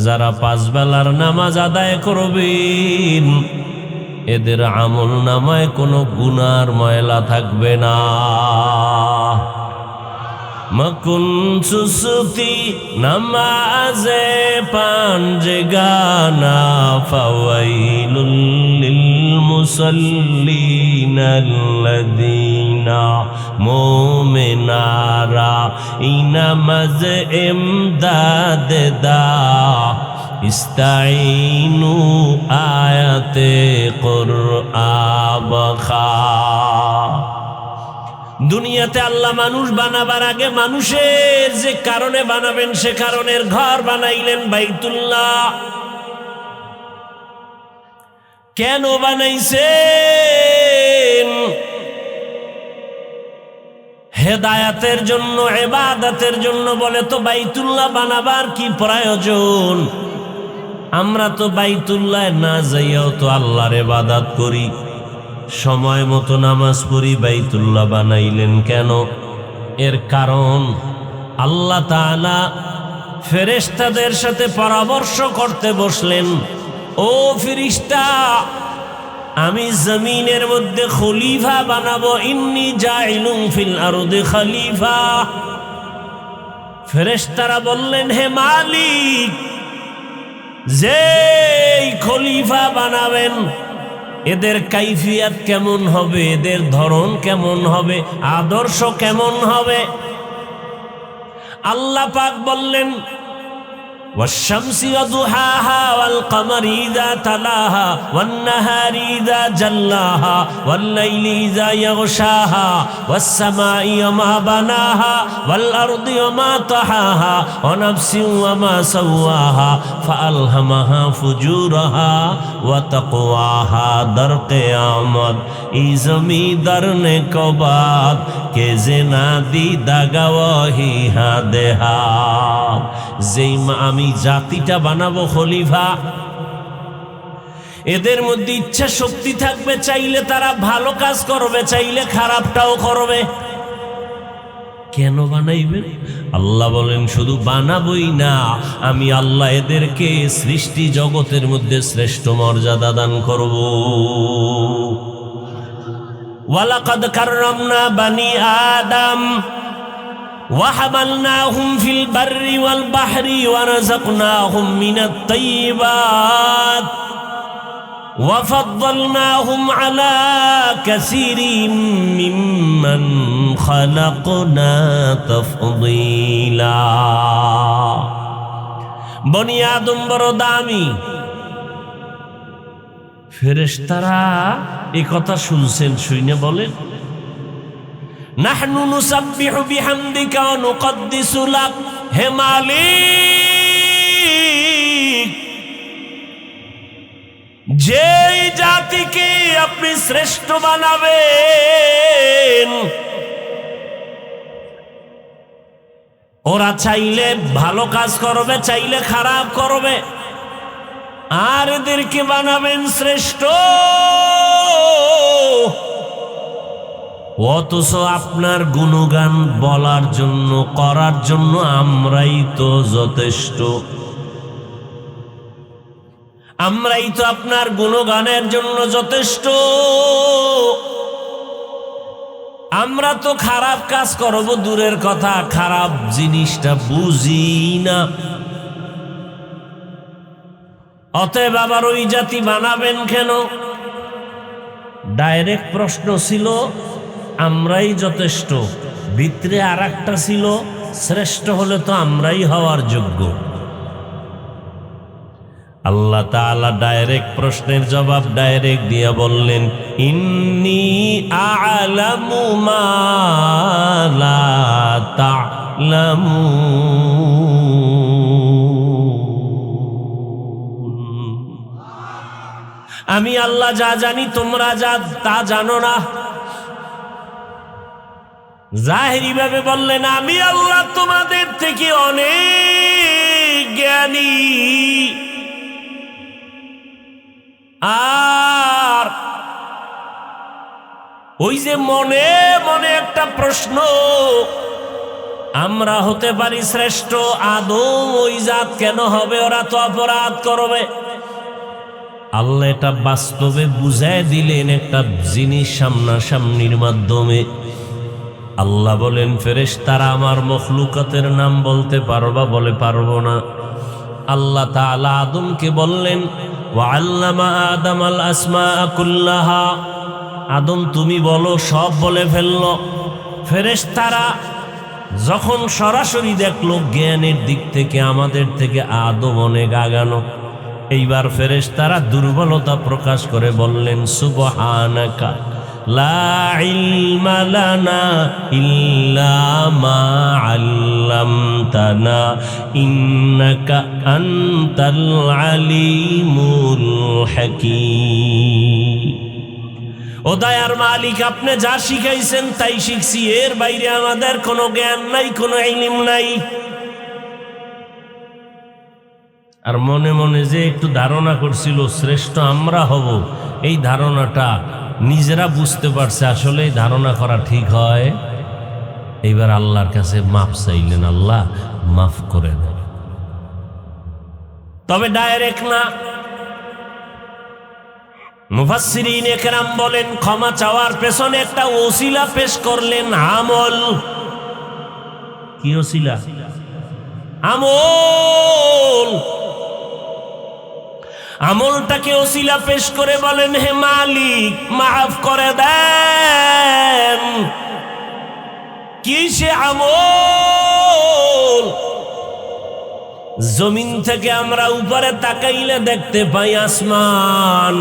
যারা 5 বেলার নামাজ আদায় করবেন, এদের আমল নামায় কোনো গুনার ময়লা থাকবে না। মকুন সুসুতি নামাজে পাঞ্জে গানা, ফাওয়াইলুল লিল মুসাল্লিনাল্লাযীনা মুমিনারা ইনামাজ ইমদাদ দা ইস্তাইনু আয়াতে কুরআন খা। দুনিয়াতে আল্লাহ মানুষ বানাবার আগে মানুষের যে কারণে বানাবেন সে কারণের ঘর বানাইলেন বাইতুল্লাহ। কেন বানাইছেন? হেদায়াতের জন্য, ইবাদতের জন্য। বলে তো বাইতুল্লাহ বানাবার কি প্রয়োজন? আমরা তো বাইতুল্লাহ না যাইয়াও তো আল্লাহর ইবাদত করি, সময় মতো নামাজ পড়ি। বাইতুল্লাহ বানাইলেন কেন? এর কারণ আল্লাহ তাআলা ফেরেশতাদের সাথে পরামর্শ করতে বসলেন, ও ফেরেশতা, আমি জমিনের মধ্যে খলিফা বানাবো। ইন্নী জাইলুন ফিল আরদি খলিফা। ফেরেশতারা বললেন, হে মালিক, যেই খলিফা বানাবেন এদের কাইফিয়াত কেমন হবে, এদের ধরন কেমন হবে, আদর্শ কেমন হবে? আল্লাহ পাক বললেন, والشمس وضحاها والقمر إذا تلاها والنهار إذا جلاها والليل إذا يغشاها والسماء وما بناها والأرض وما طحاها ونفس وما سواها فألهمها فجورها وتقواها در قیامت ای زمین در نکبات کے زنا دیدہ گواہی ہاں دہا যেই আমি জাতিটা বানাবো খলিফা, এদের মধ্যে ইচ্ছা শক্তি থাকবে, চাইলে তারা ভালো কাজ করবে, চাইলে খারাপটাও করবে। কেন বানাইবেন? আল্লাহ বলেন শুধু বানাবই না, আমি আল্লাহ এদেরকে সৃষ্টি জগতের মধ্যে শ্রেষ্ঠ মর্যাদা দান করব। ওয়ালাকাদ কাররামনা বানি আদম وحملناهم في البر والبحر ورزقناهم من الطيبات وفضلناهم على كثير ممن خلقنا تفضيلا। বনি আদম বড় দামি। ফেরেশতারা এই কথা শুনছেন, শুনে বলেন নাহনু নুসাব্বিহু বিহামদিকা ওয়া নুকদ্দিসু লাক। হে মালিক, যেই জাতিকে আপনি শ্রেষ্ঠ বানাবেন ওরা চাইলে ভালো কাজ করবে, চাইলে খারাপ করবে, আর এদেরকে বানাবেন শ্রেষ্ঠ। অথচ আপনার গুণগান বলার জন্য, করার জন্য আমরাই তো যথেষ্ট। আমরাই তো আপনার গুণগানের জন্য যথেষ্ট। আমরা তো খারাপ কাজ করব দূরের কথা, খারাপ জিনিসটা বুঝি না। অতএব আবার ওই জাতি বানাবেন কেন? ডাইরেক্ট প্রশ্ন ছিল আমরাই যথেষ্ট, ভিতরে আর একটা ছিল শ্রেষ্ঠ হলে তো আমরাই হওয়ার যোগ্য। আল্লাহ তাআলা ডাইরেক্ট প্রশ্নের জবাব ডাইরেক্ট দিয়ে বললেন ইন্নী আ'লামু মা লা তা'লামুন। আমি আল্লাহ যা জানি তোমরা যা তা জানো না। জাহেরি ভাবে বললেন আমি আল্লাহ তোমাদের থেকে অনেক জ্ঞানী। আর ওই যে মনে মনে একটা প্রশ্ন, আমরা হতে পারি শ্রেষ্ঠ, আদম ওই জাত কেন হবে? ওরা তো অপরাধ করবে। আল্লাহ এটা বাস্তবে বুঝায় দিলেন একটা জিনিস সামনাসামনির মাধ্যমে। আল্লাহ বলেন ফেরেশতারা আমার মখলুকাতের নাম বলতে পারবা? বলে পারবো না। আল্লাহ তাআলা আদমকে বললেন ওয়াল্লামা আদামাল আসমাআ কুল্লাহা, আদম তুমি বলো, সব বলে ফেলল। ফেরেশতারা যখন সরাসরি দেখলো জ্ঞানের দিক থেকে আমাদের থেকে আদম অনেক আগানো, এইবার ফেরেশতারা দুর্বলতা প্রকাশ করে বললেন সুবহানাকা লা ইলমা লানা ইল্লা মা আল্লামতানা ইন্নাকা আনতাল আলিমুল হাকীম। ও দয়ার মালিক, আপনি যা শিখাইছেন তাই শিখছি, এর বাইরে আমাদের কোনো জ্ঞান নাই, কোনো ইলম নাই। আর মনে মনে যে একটু ধারণা করছিল শ্রেষ্ঠ আমরা হব, এই ধারণাটা নিজেরা বুঝতে পারছে আসলে এই ধারণা করা ঠিক হয়। এইবার আল্লাহর কাছে মাফ চাইলেন, আল্লাহ মাফ করে দেন। তবে ডাইরেক্ট না। মুফাসসিরিন একরাম বলেন ক্ষমা চাওয়ার পেছনে একটা ওসিলা পেশ করলেন, আমল। কি ওসিলা? আমল। আমলটাকে ওসিলা পেশ করে বলেন হে মালিক মাফ করে দেন। কি সে আমল? জমিন থেকে আমরা উপরে তাকাইলে দেখতে পাই আসমান।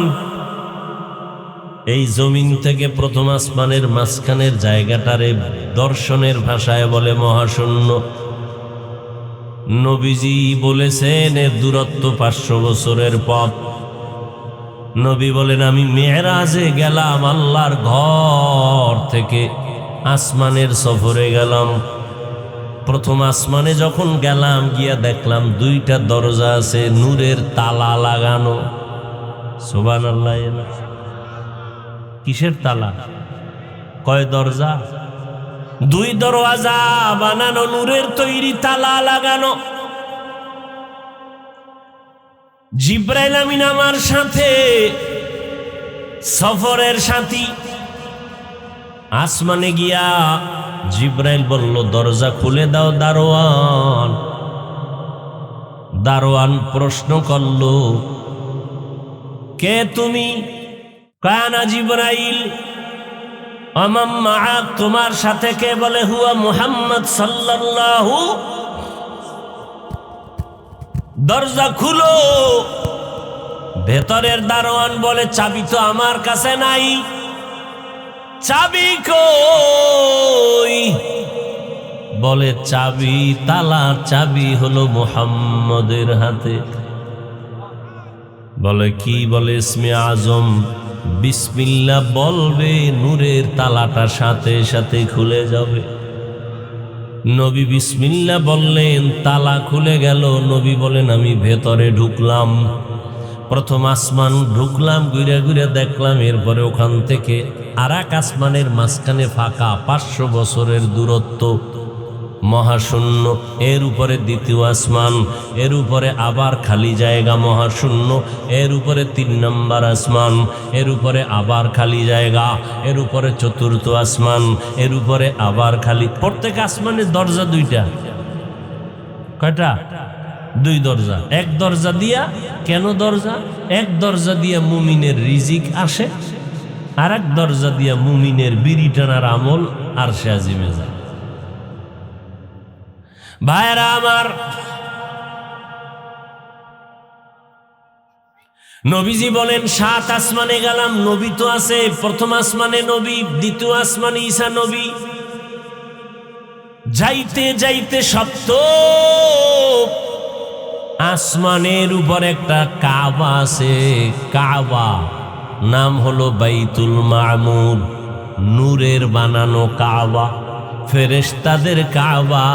এই জমিন থেকে প্রথম আসমানের মাঝখানের জায়গাটারে দর্শনের ভাষায় বলে মহাশূন্য। নবীজি বলেছেন এর দূরত্ব 500 বছরের পথ। নবী বলেন আমি মেরাজে গেলাম, আল্লাহর ঘর থেকে আসমানের সফরে গেলাম। প্রথম আসমানে যখন গেলাম, গিয়া দেখলাম 2টা দরজা আছে, নূরের তালা লাগানো। সুবহানাল্লাহ। কিসের তালা? কয় দরজা? দুই দরওয়াজা বানানো, নূরের তৈরি তালা লাগানো। জিব্রাইল আমিন আমার সাথে সফরের সাথী। আসমানে গিয়া জিব্রাইল বলল, দরজা খুলে দাও দারোয়ান। দারোয়ান প্রশ্ন করল, কে তুমি? কানা জিব্রাইল। আমাম মাআক, তোমার সাথে কে? বলে হুয়া মুহাম্মদ সাল্লাল্লাহু। দরজা খুলো। ভেতরের দারোয়ান বলে, চাবি তো আমার কাছে নাই। চাবি কই? বলে, চাবি, তালার চাবি হলো মুহাম্মদের হাতে। বলে কি? বলে ইসমে আজম বিসমিল্লাহ বলবে, নূরের তালাটা সাথে সাথে খুলে যাবে। নবী বিসমিল্লাহ বললেন, তালা খুলে গেল। নবী বলেন, আমি ভেতরে ঢুকলাম। প্রথম আসমান ঢুকলাম, ঘুরে ঘুরে দেখলাম। এরপরে ওখান থেকে আর এক আসমানের মাঝখানে ফাঁকা, 500 বছরের দূরত্ব, মহাশূন্য। এর উপরে দ্বিতীয় আসমান, এর উপরে আবার খালি জায়গা, মহাশূন্য। এর উপরে 3 নম্বর আসমান, এর উপরে আবার খালি জায়গা। এর উপরে চতুর্থ আসমান, এর উপরে আবার খালি। প্রত্যেক আসমানের দরজা 2টা। কয়টা? 2 দরজা। এক দরজা দিয়া, কেন দরজা? এক দরজা দিয়া মুমিনের রিজিক আসে, আর এক দরজা দিয়া মুমিনের বিড়ি টানার আমল আরশে আজিমে যায়। ভাইরা আমার, নবীজি বলেন 7 আসমানে গেলাম। নবী তো আছে। প্রথম আসমানে নবী, দ্বিতীয় আসমানে ঈসা নবী। যাইতে যাইতে সত্য আসমানের উপর একটা কাবা আছে। কাবা নাম হলো বাইতুল মামুর, নূরের বানানো কাবা, ফেরেশতাদের কাবা।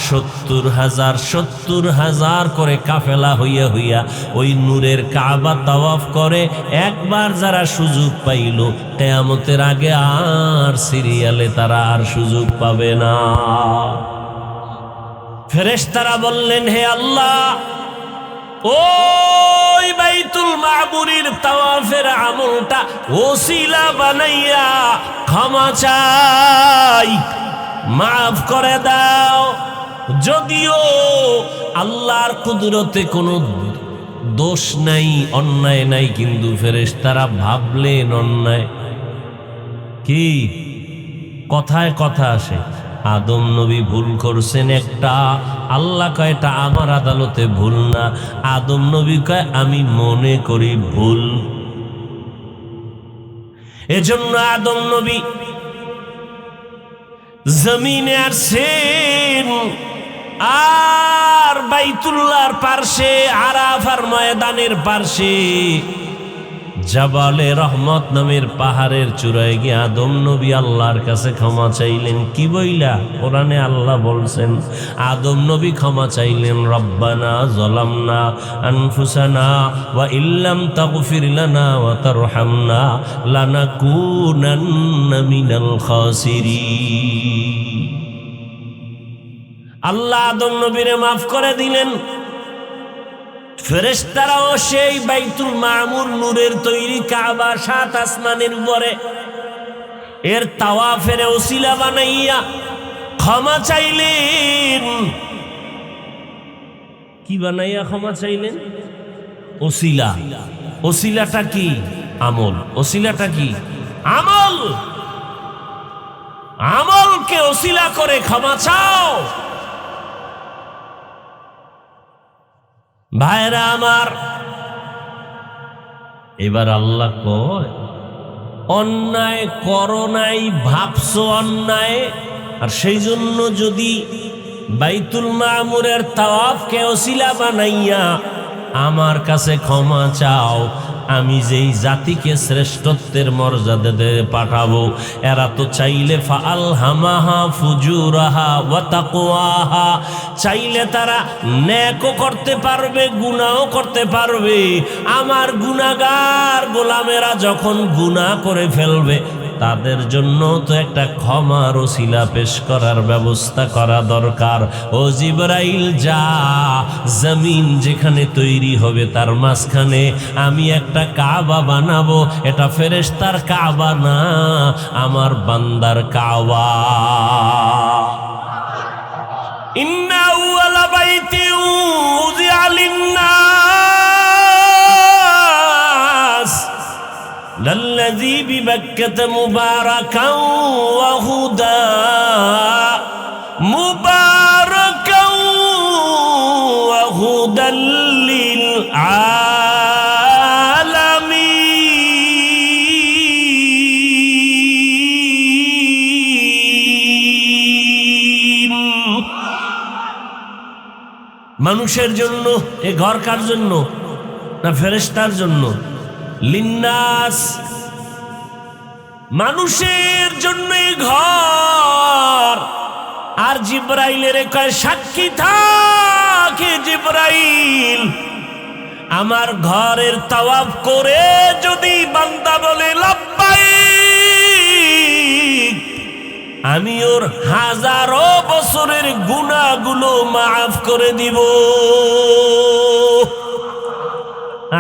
70,000 করে কাফেলা হইয়া হইয়া ওই নূরের কাবা তাওয়াফ করে। একবার যারা সুযোগ পাইল, কিয়ামতের আগে আর সিরিয়ালে তারা আর সুযোগ পাবে না। ফেরেশতারা বললেন, হে আল্লাহ, ওই বাইতুল মামুরের তাওয়াফের আমলটা ওসিলা বানাইয়া ক্ষমা চাই, মাফ করে দাও। যদিও আল্লাহর কুদরতে কোনো দোষ নাই, অন্যায় নাই, কিন্তু ফেরেশতারা ভাবলেন অন্যায়। কি কথায় কথা আসে, আদম নবী ভুল করছেন একটা, আল্লাহ কয় এটা আমার আদালতে ভুল না। আদম নবী কয় আমি মনে করি ভুল। এজন্য আদম নবী জমিনে আসেন, আর বাইতুল্লাহর পার্শ্বে, আরাফার ময়দানের পার্শ্বে জাবালে রহমত নামের পাহাড়ের চূড়ায় গিয়ে আদম নবী আল্লাহর কাছে ক্ষমা চাইলেন। কি বইলা? কোরআনে আল্লাহ বলছেন, আদম নবী ক্ষমা চাইলেন, রব্বানা যালামনা আনফুসানা ওয়া ইল্লাম তাগফির লানা ওয়া তারহামনা লানাকুনান্না মিনাল খাসিরিন। আল্লাহ আদম নবীরে মাফ করে দিলেন। ফেরেশতারাও সেই বাইতুল মামুর, নূরের তৈরি কাবা, 7 আসমানের উপরে, এর তাওয়াফের ওসিলা বানাইয়া ক্ষমা চাইলেন। কি বানাইয়া ক্ষমা চাইলেন? ওসিলা। ওসিলাটা কি? আমল। ওসিলাটা কি? আমল। আমলকে ওসিলা করে ক্ষমা চাও। ভাইরা আমার, এবার আল্লাহ কয়, অন্যায় করো নাই, ভাবছো অন্যায়, আর সেই জন্য যদি বাইতুল মামুরের তাওয়াফকে ওসিলা বানাইয়া আমার কাছে ক্ষমা চাও, আমি যেই জাতিকে শ্রেষ্ঠত্বের মর্যাদা দিয়ে পাঠাবো, এরা তো চাইলে ফাআলহামাহা ফুজুরাহা ওয়া তাকওয়াহা, চাইলে তারা নেকও করতে পারবে, গুনাহও করতে পারবে। আমার গুনাহগার গোলামেরা যখন গুনাহ করে ফেলবে, তাদের জন্য তো একটা ক্ষমার ওসিলা পেশ করার ব্যবস্থা করা দরকার। ও জিবরাইল যা, জমিন যেখানে তৈরি হবে তার মাঝখানে আমি একটা কাবা বানাবো। এটা ফেরেশতার কাবা না, আমার বান্দার কাবা। ইন্না আউয়ালা বাইতিন উযিআ লিন-নাস লাল্লাযী বিবাক্কাতা মুবারাকান ওয়া হুদা মুবারাকান ওয়া হুদাল লিল আলামিন। মানুষের জন্য এ ঘর কার জন্য? না ফেরেশতার জন্য? লিন্নাস, মানুষের জন্য এই ঘর। আর জিবরাইলের কয় সাক্ষী থাকে জিবরাইল, আমার ঘরের তাওয়াফ করে যদি বান্দা বলে লাব্বাইক, আমি ওর হাজারো বছরের গুনাহগুলো মাফ করে দিব।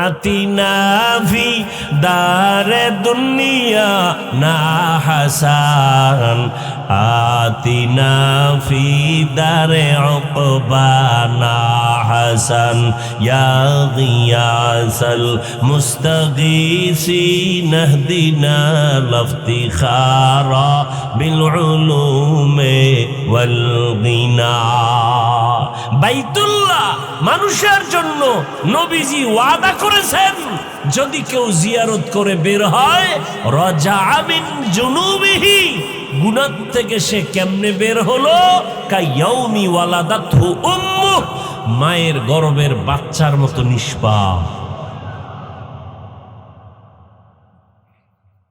আতিনা ফি দারে দুনিয়া না হাসান, আতিনা ফি দারে উকবা না হাসান, ইয়া গিয়াসাল মুস্তাগীসিন ইহদিনা লাফতিখারা বিল উলুমে ওয়াল গিনা। বাইতুল্লাহ মানুষের জন্য নবীজি ওয়াদা করেছেন, যদি কেউ জিয়ারত করে বের হয় রাজা মিন জুনুবিহি, গুনাহ থেকে সে কেমনে বের হলো? কায়াউমি ওয়ালাদাতহু উম্মুহ, মায়ের গর্ভের বাচ্চার মতো নিষ্পাপ।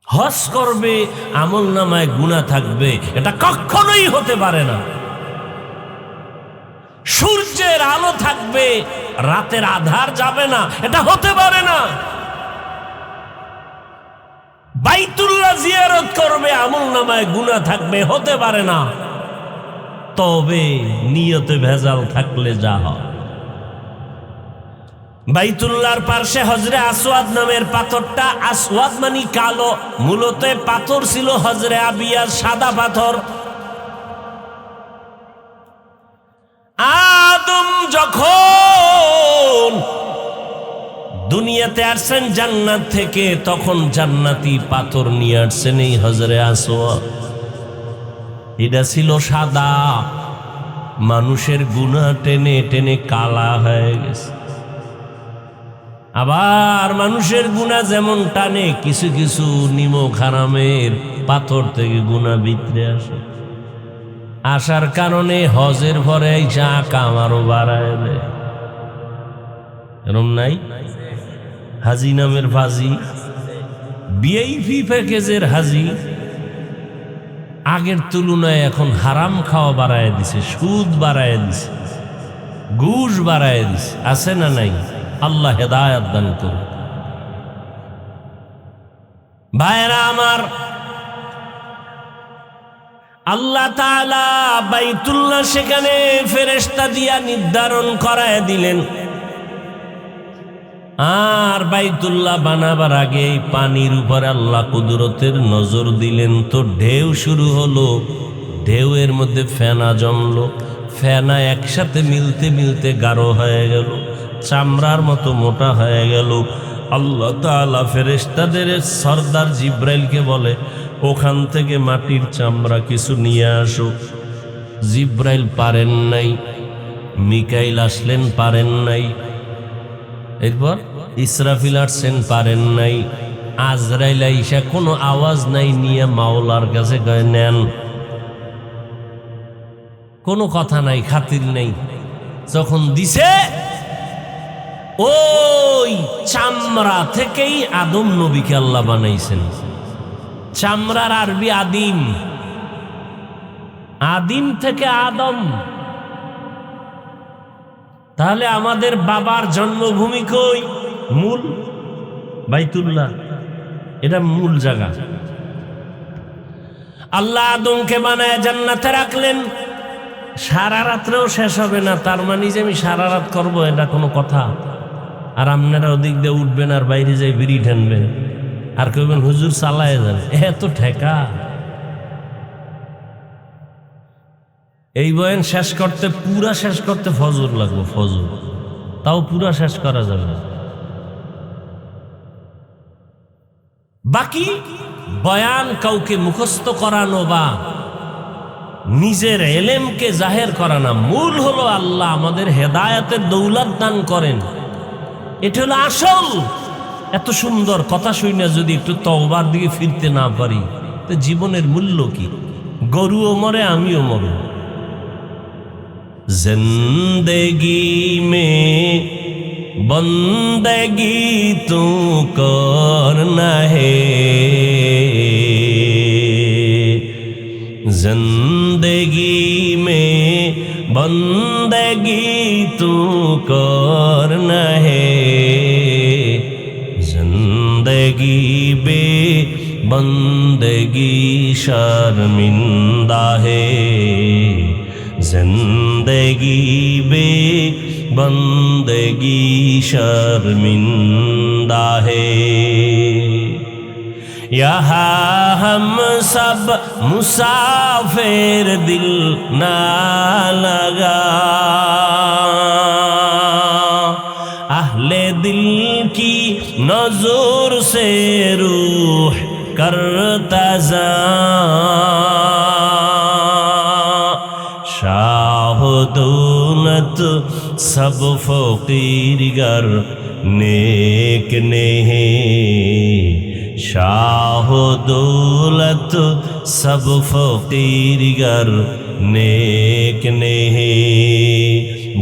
হজ করবে, আমল নামায় গুনাহ থাকবে, এটা কখনোই হতে পারে না। সূর্যের আলো থাকবে, রাতের আধার যাবে না, এটা হতে পারে না। বাইতুল্লাহ জিয়ারত করবে, আমল নামায় গুনাহ থাকবে, হতে পারে না। তবে নিয়তে ভেজাল থাকলে যা হয়। বাইতুল্লাহর পাশে হজরে আসওয়াদ নামের পাথরটা, আসওয়াদ মানে কালো, মূলত পাথর ছিল হজরে আবিয়ার সাদা পাথর। আদম যখন দুনিয়াতে আসছেন জান্নাত থেকে, তখন জান্নাতি পাথর নিয়ে আসছেন এই হজরে আসওয়াদ। এটা ছিল সাদা, মানুষের গুনাহ টেনে টেনে কালা হয়ে গেছে। আবার মানুষের গুনাহ যেমন টানে, কিছু কিছু নিমক হারামের পাথর থেকে গুনাহ ভিতরে আসে। আসার কারণে হজের পরে যা কাম আরো বাড়ায় দেয়। এরম নাই? হাজি নামের ভাজি, ভিআইপি প্যাকেজের হাজি, আগের তুলনায় এখন হারাম খাওয়া বাড়ায় দিছে, সুদ বাড়ায় দিছে, ঘুষ বাড়ায় দিছে। আছে না নাই? আল্লাহ হেদায়েত দান করুন। ভাইরা আমার, আল্লাহ তাআলা বাইতুল্লাহ সেখানে ফেরেশতা দিয়া নির্ধারণ করায় দিলেন। আর বাইতুল্লাহ বানাবার আগে পানির উপরে আল্লাহ কুদরতের নজর দিলেন। তো ঢেউ শুরু হলো, ঢেউয়ের মধ্যে ফেনা জমলো, ফেনা একসাথে মিলতে মিলতে গাঢ় হয়ে গেল, চামড়ার মতো মোটা হয়ে গেল। আল্লাহ তাআলা ফেরেশতাদের সরদার জিব্রাইলকে বলে, ওখান থেকে মাটির চামড়া কিছু নিয়ে আসো। জিব্রাইল পারেন নাই, মিকাইল আসলেন পারেন নাই, এরপর ইসরাফিল আসছেন পারেন নাই, আজরাইল আইসা কোনো আওয়াজ নাই নিয়ে মাওলার কাছে গয়ে নেন। কোনো কথা নাই, খাতির নেই। যখন দিছে, ওই চামড়া থেকেই আদম নবীকে আল্লাহ বানাইছেন। চামড়ার আরবি আদিম, আদিম থেকে আদম। তাহলে আমাদের বাবার জন্মভূমি কই? মূল বাইতুল্লাহ, এটা মূল জায়গা। আল্লাহ আদমকে বানায় জান্নাতে রাখলেন, সারা রাত্রেও শেষ হবে না। তার মানে যে আমি সারা রাত করবো এটা কোনো কথা? আর আপনারা ওদিক দিয়ে উঠবেন আর বাইরে যাই বিড়ি ঠানবেন আর কইবেন হুজুর চালায় যান, এত ঠেকা। এই বয়ান শেষ করতে, পুরা শেষ করতে ফজর লাগবে, ফজর, তাও পুরা শেষ করা যাবে না। বাকি বয়ান কাউকে মুখস্থ করানো বা নিজের এলেমকে জাহের করা না, মূল হলো আল্লাহ আমাদের হেদায়েতের দৌলত দান করেন, এটা হলো আসল। এত সুন্দর কথা শুনে যদি একটু তওবার দিকে ফিরতে না পারি তো জীবনের মূল্য কি? গরুও মরে, আমিও মরব। জিন্দেগি মে বন্দেগি তু করনা হে, जिंदगी में बंदगी तू करना है, जिंदगी बे बंदगी शर्मिंदा है, जिंदगी बे बंदगी शर्मिंदा है। यहाँ हम सब मुसाफिर दिल ना लगा, अहले दिल की नजर से रूह करता जा, शाह दौलत सब फकीर गर नेक ने, शाह दौलत सब फकीर गर नेक ने,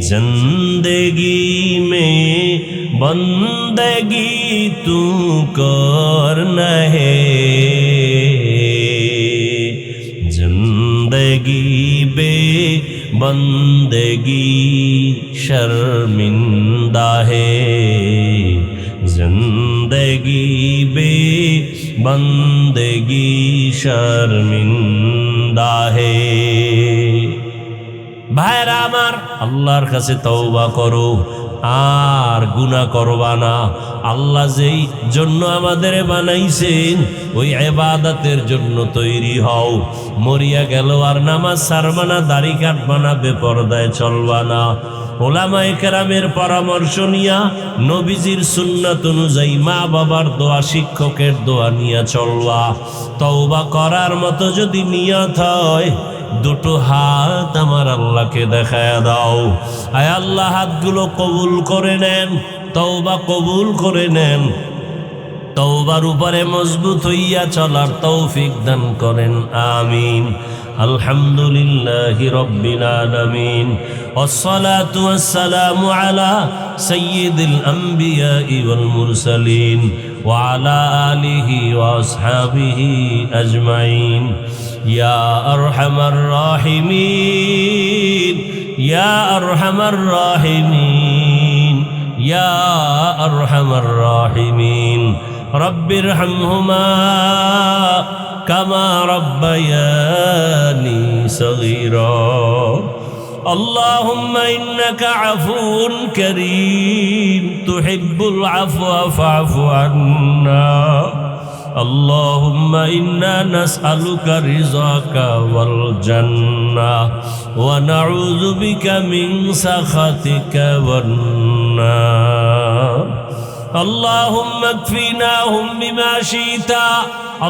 जिंदगी में बंदगी तू करना है, जिंदगी बे बंदगी शर्मिंदा है, जिंदगी बे बंदगी शर्मिंदा है। ভাইরা আমার, আল্লাহর কাছে তওবা করো আর গুনাহ করবা না। আল্লাহ যেই জন্য আমাদের বানাইছেন ওই ইবাদতের জন্য তৈরি হও। মরিয়া গেল আর নামাজ ছাড়বা না, দাড়ি কাটবা না, বেপরদায় চলবা না। ওলামায়ে কেরামের পরামর্শ নিয়া, নবীজির সুন্নাত অনুযায়ী, মা বাবার দোয়া, শিক্ষকের দোয়া নিয়া চলবা। তওবা করার মতো যদি নিয়ত হয়, দুটো হাত আমার আল্লাহকে দেখায়া দাও। আয় আল্লাহ, হাতগুলো কবুল করে নেন, তওবা কবুল করে নেন, তওবার উপরে মজবুত হইয়া চলার তৌফিক দান করেন, আমিন। আলহামদুলিল্লাহি রাব্বিল আলামিন, ওয়াসসালাতু ওয়াসসালামু আলা সাইয়্যিদিল আমবিয়াই ওয়াল মুরসালিন ওয়া আলা আলিহি ওয়া আসহাবিহি আজমাইন। ইয়া আরহামার রাহিমিন, ইয়া আরহামার রাহিমিন, ইয়া আরহামার রাহিমিন। রব্বিরহামহুমা কামা রব্বায়ানি সগীরা। আল্লাহুম্মা ইন্নাকা আফুউন কারীম তুহিব্বুল আফওয়া ফা'ফু আন্না। اللهم إنا نسألك رضاك والجنة ونعوذ بك من سخطك والنار. اللهم اكفناهم بما شئت.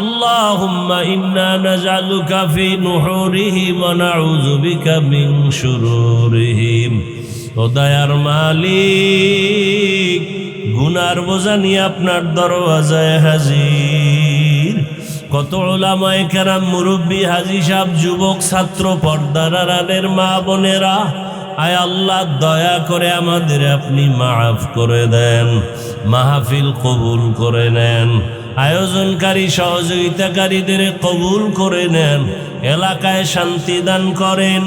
اللهم إنا نجعلك في نحورهم ونعوذ بك من شرورهم. ও দয়ার মালিক, গুনার বোঝা নিয়ে আপনার দরওয়াজায় হাজির। কত উলামায়ে কেরাম, মুরব্বী, হাজী সাহেব, যুবক, ছাত্র, পর্দার আড়ালের মা বোনেরা, আয় আল্লাহ দয়া করে আমাদের আপনি মাফ করে দেন, মাহফিল কবুল করে নেন, আয়োজনকারী সহযোগিতাকারীদের কবুল করে নেন, এলাকায় শান্তি দান করেন,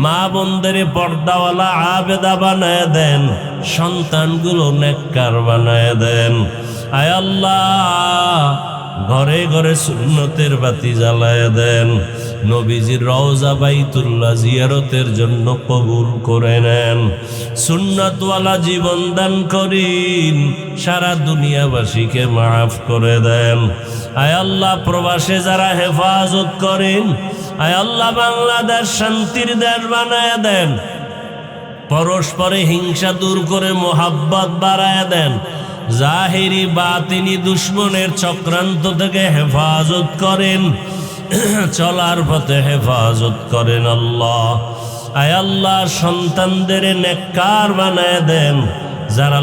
মা বোনদের পর্দাওয়ালা আবেদা বানায় দেন, সন্তানগুলো নেককার বানায় দেন। আয় আল্লাহ, ঘরে ঘরে সুন্নতের বাতি জ্বালায় দেন, নবীজির রওজা বাইতুল্লাহ জিয়ারতের জন্য কবুল করে নেন, সুন্নতওয়ালা জীবন দান করিন, সারা দুনিয়াবাসীকে মাফ করে দেন। আয় আল্লাহ, প্রবাসে যারা হেফাজত করেন, আয় আল্লাহ বাংলাদেশ শান্তির দেশ বানায় দেন, পরস্পরে হিংসা দূর করে মোহাব্বত বাড়ায় দেন, জাহিরি বাতিনি দুশ্মনের চক্রান্ত থেকে হেফাজত করেন, চলার পথে হেফাজত করেন আল্লাহ। আয় আল্লাহ, সন্তানদের নেককার বানায় দেন, যারা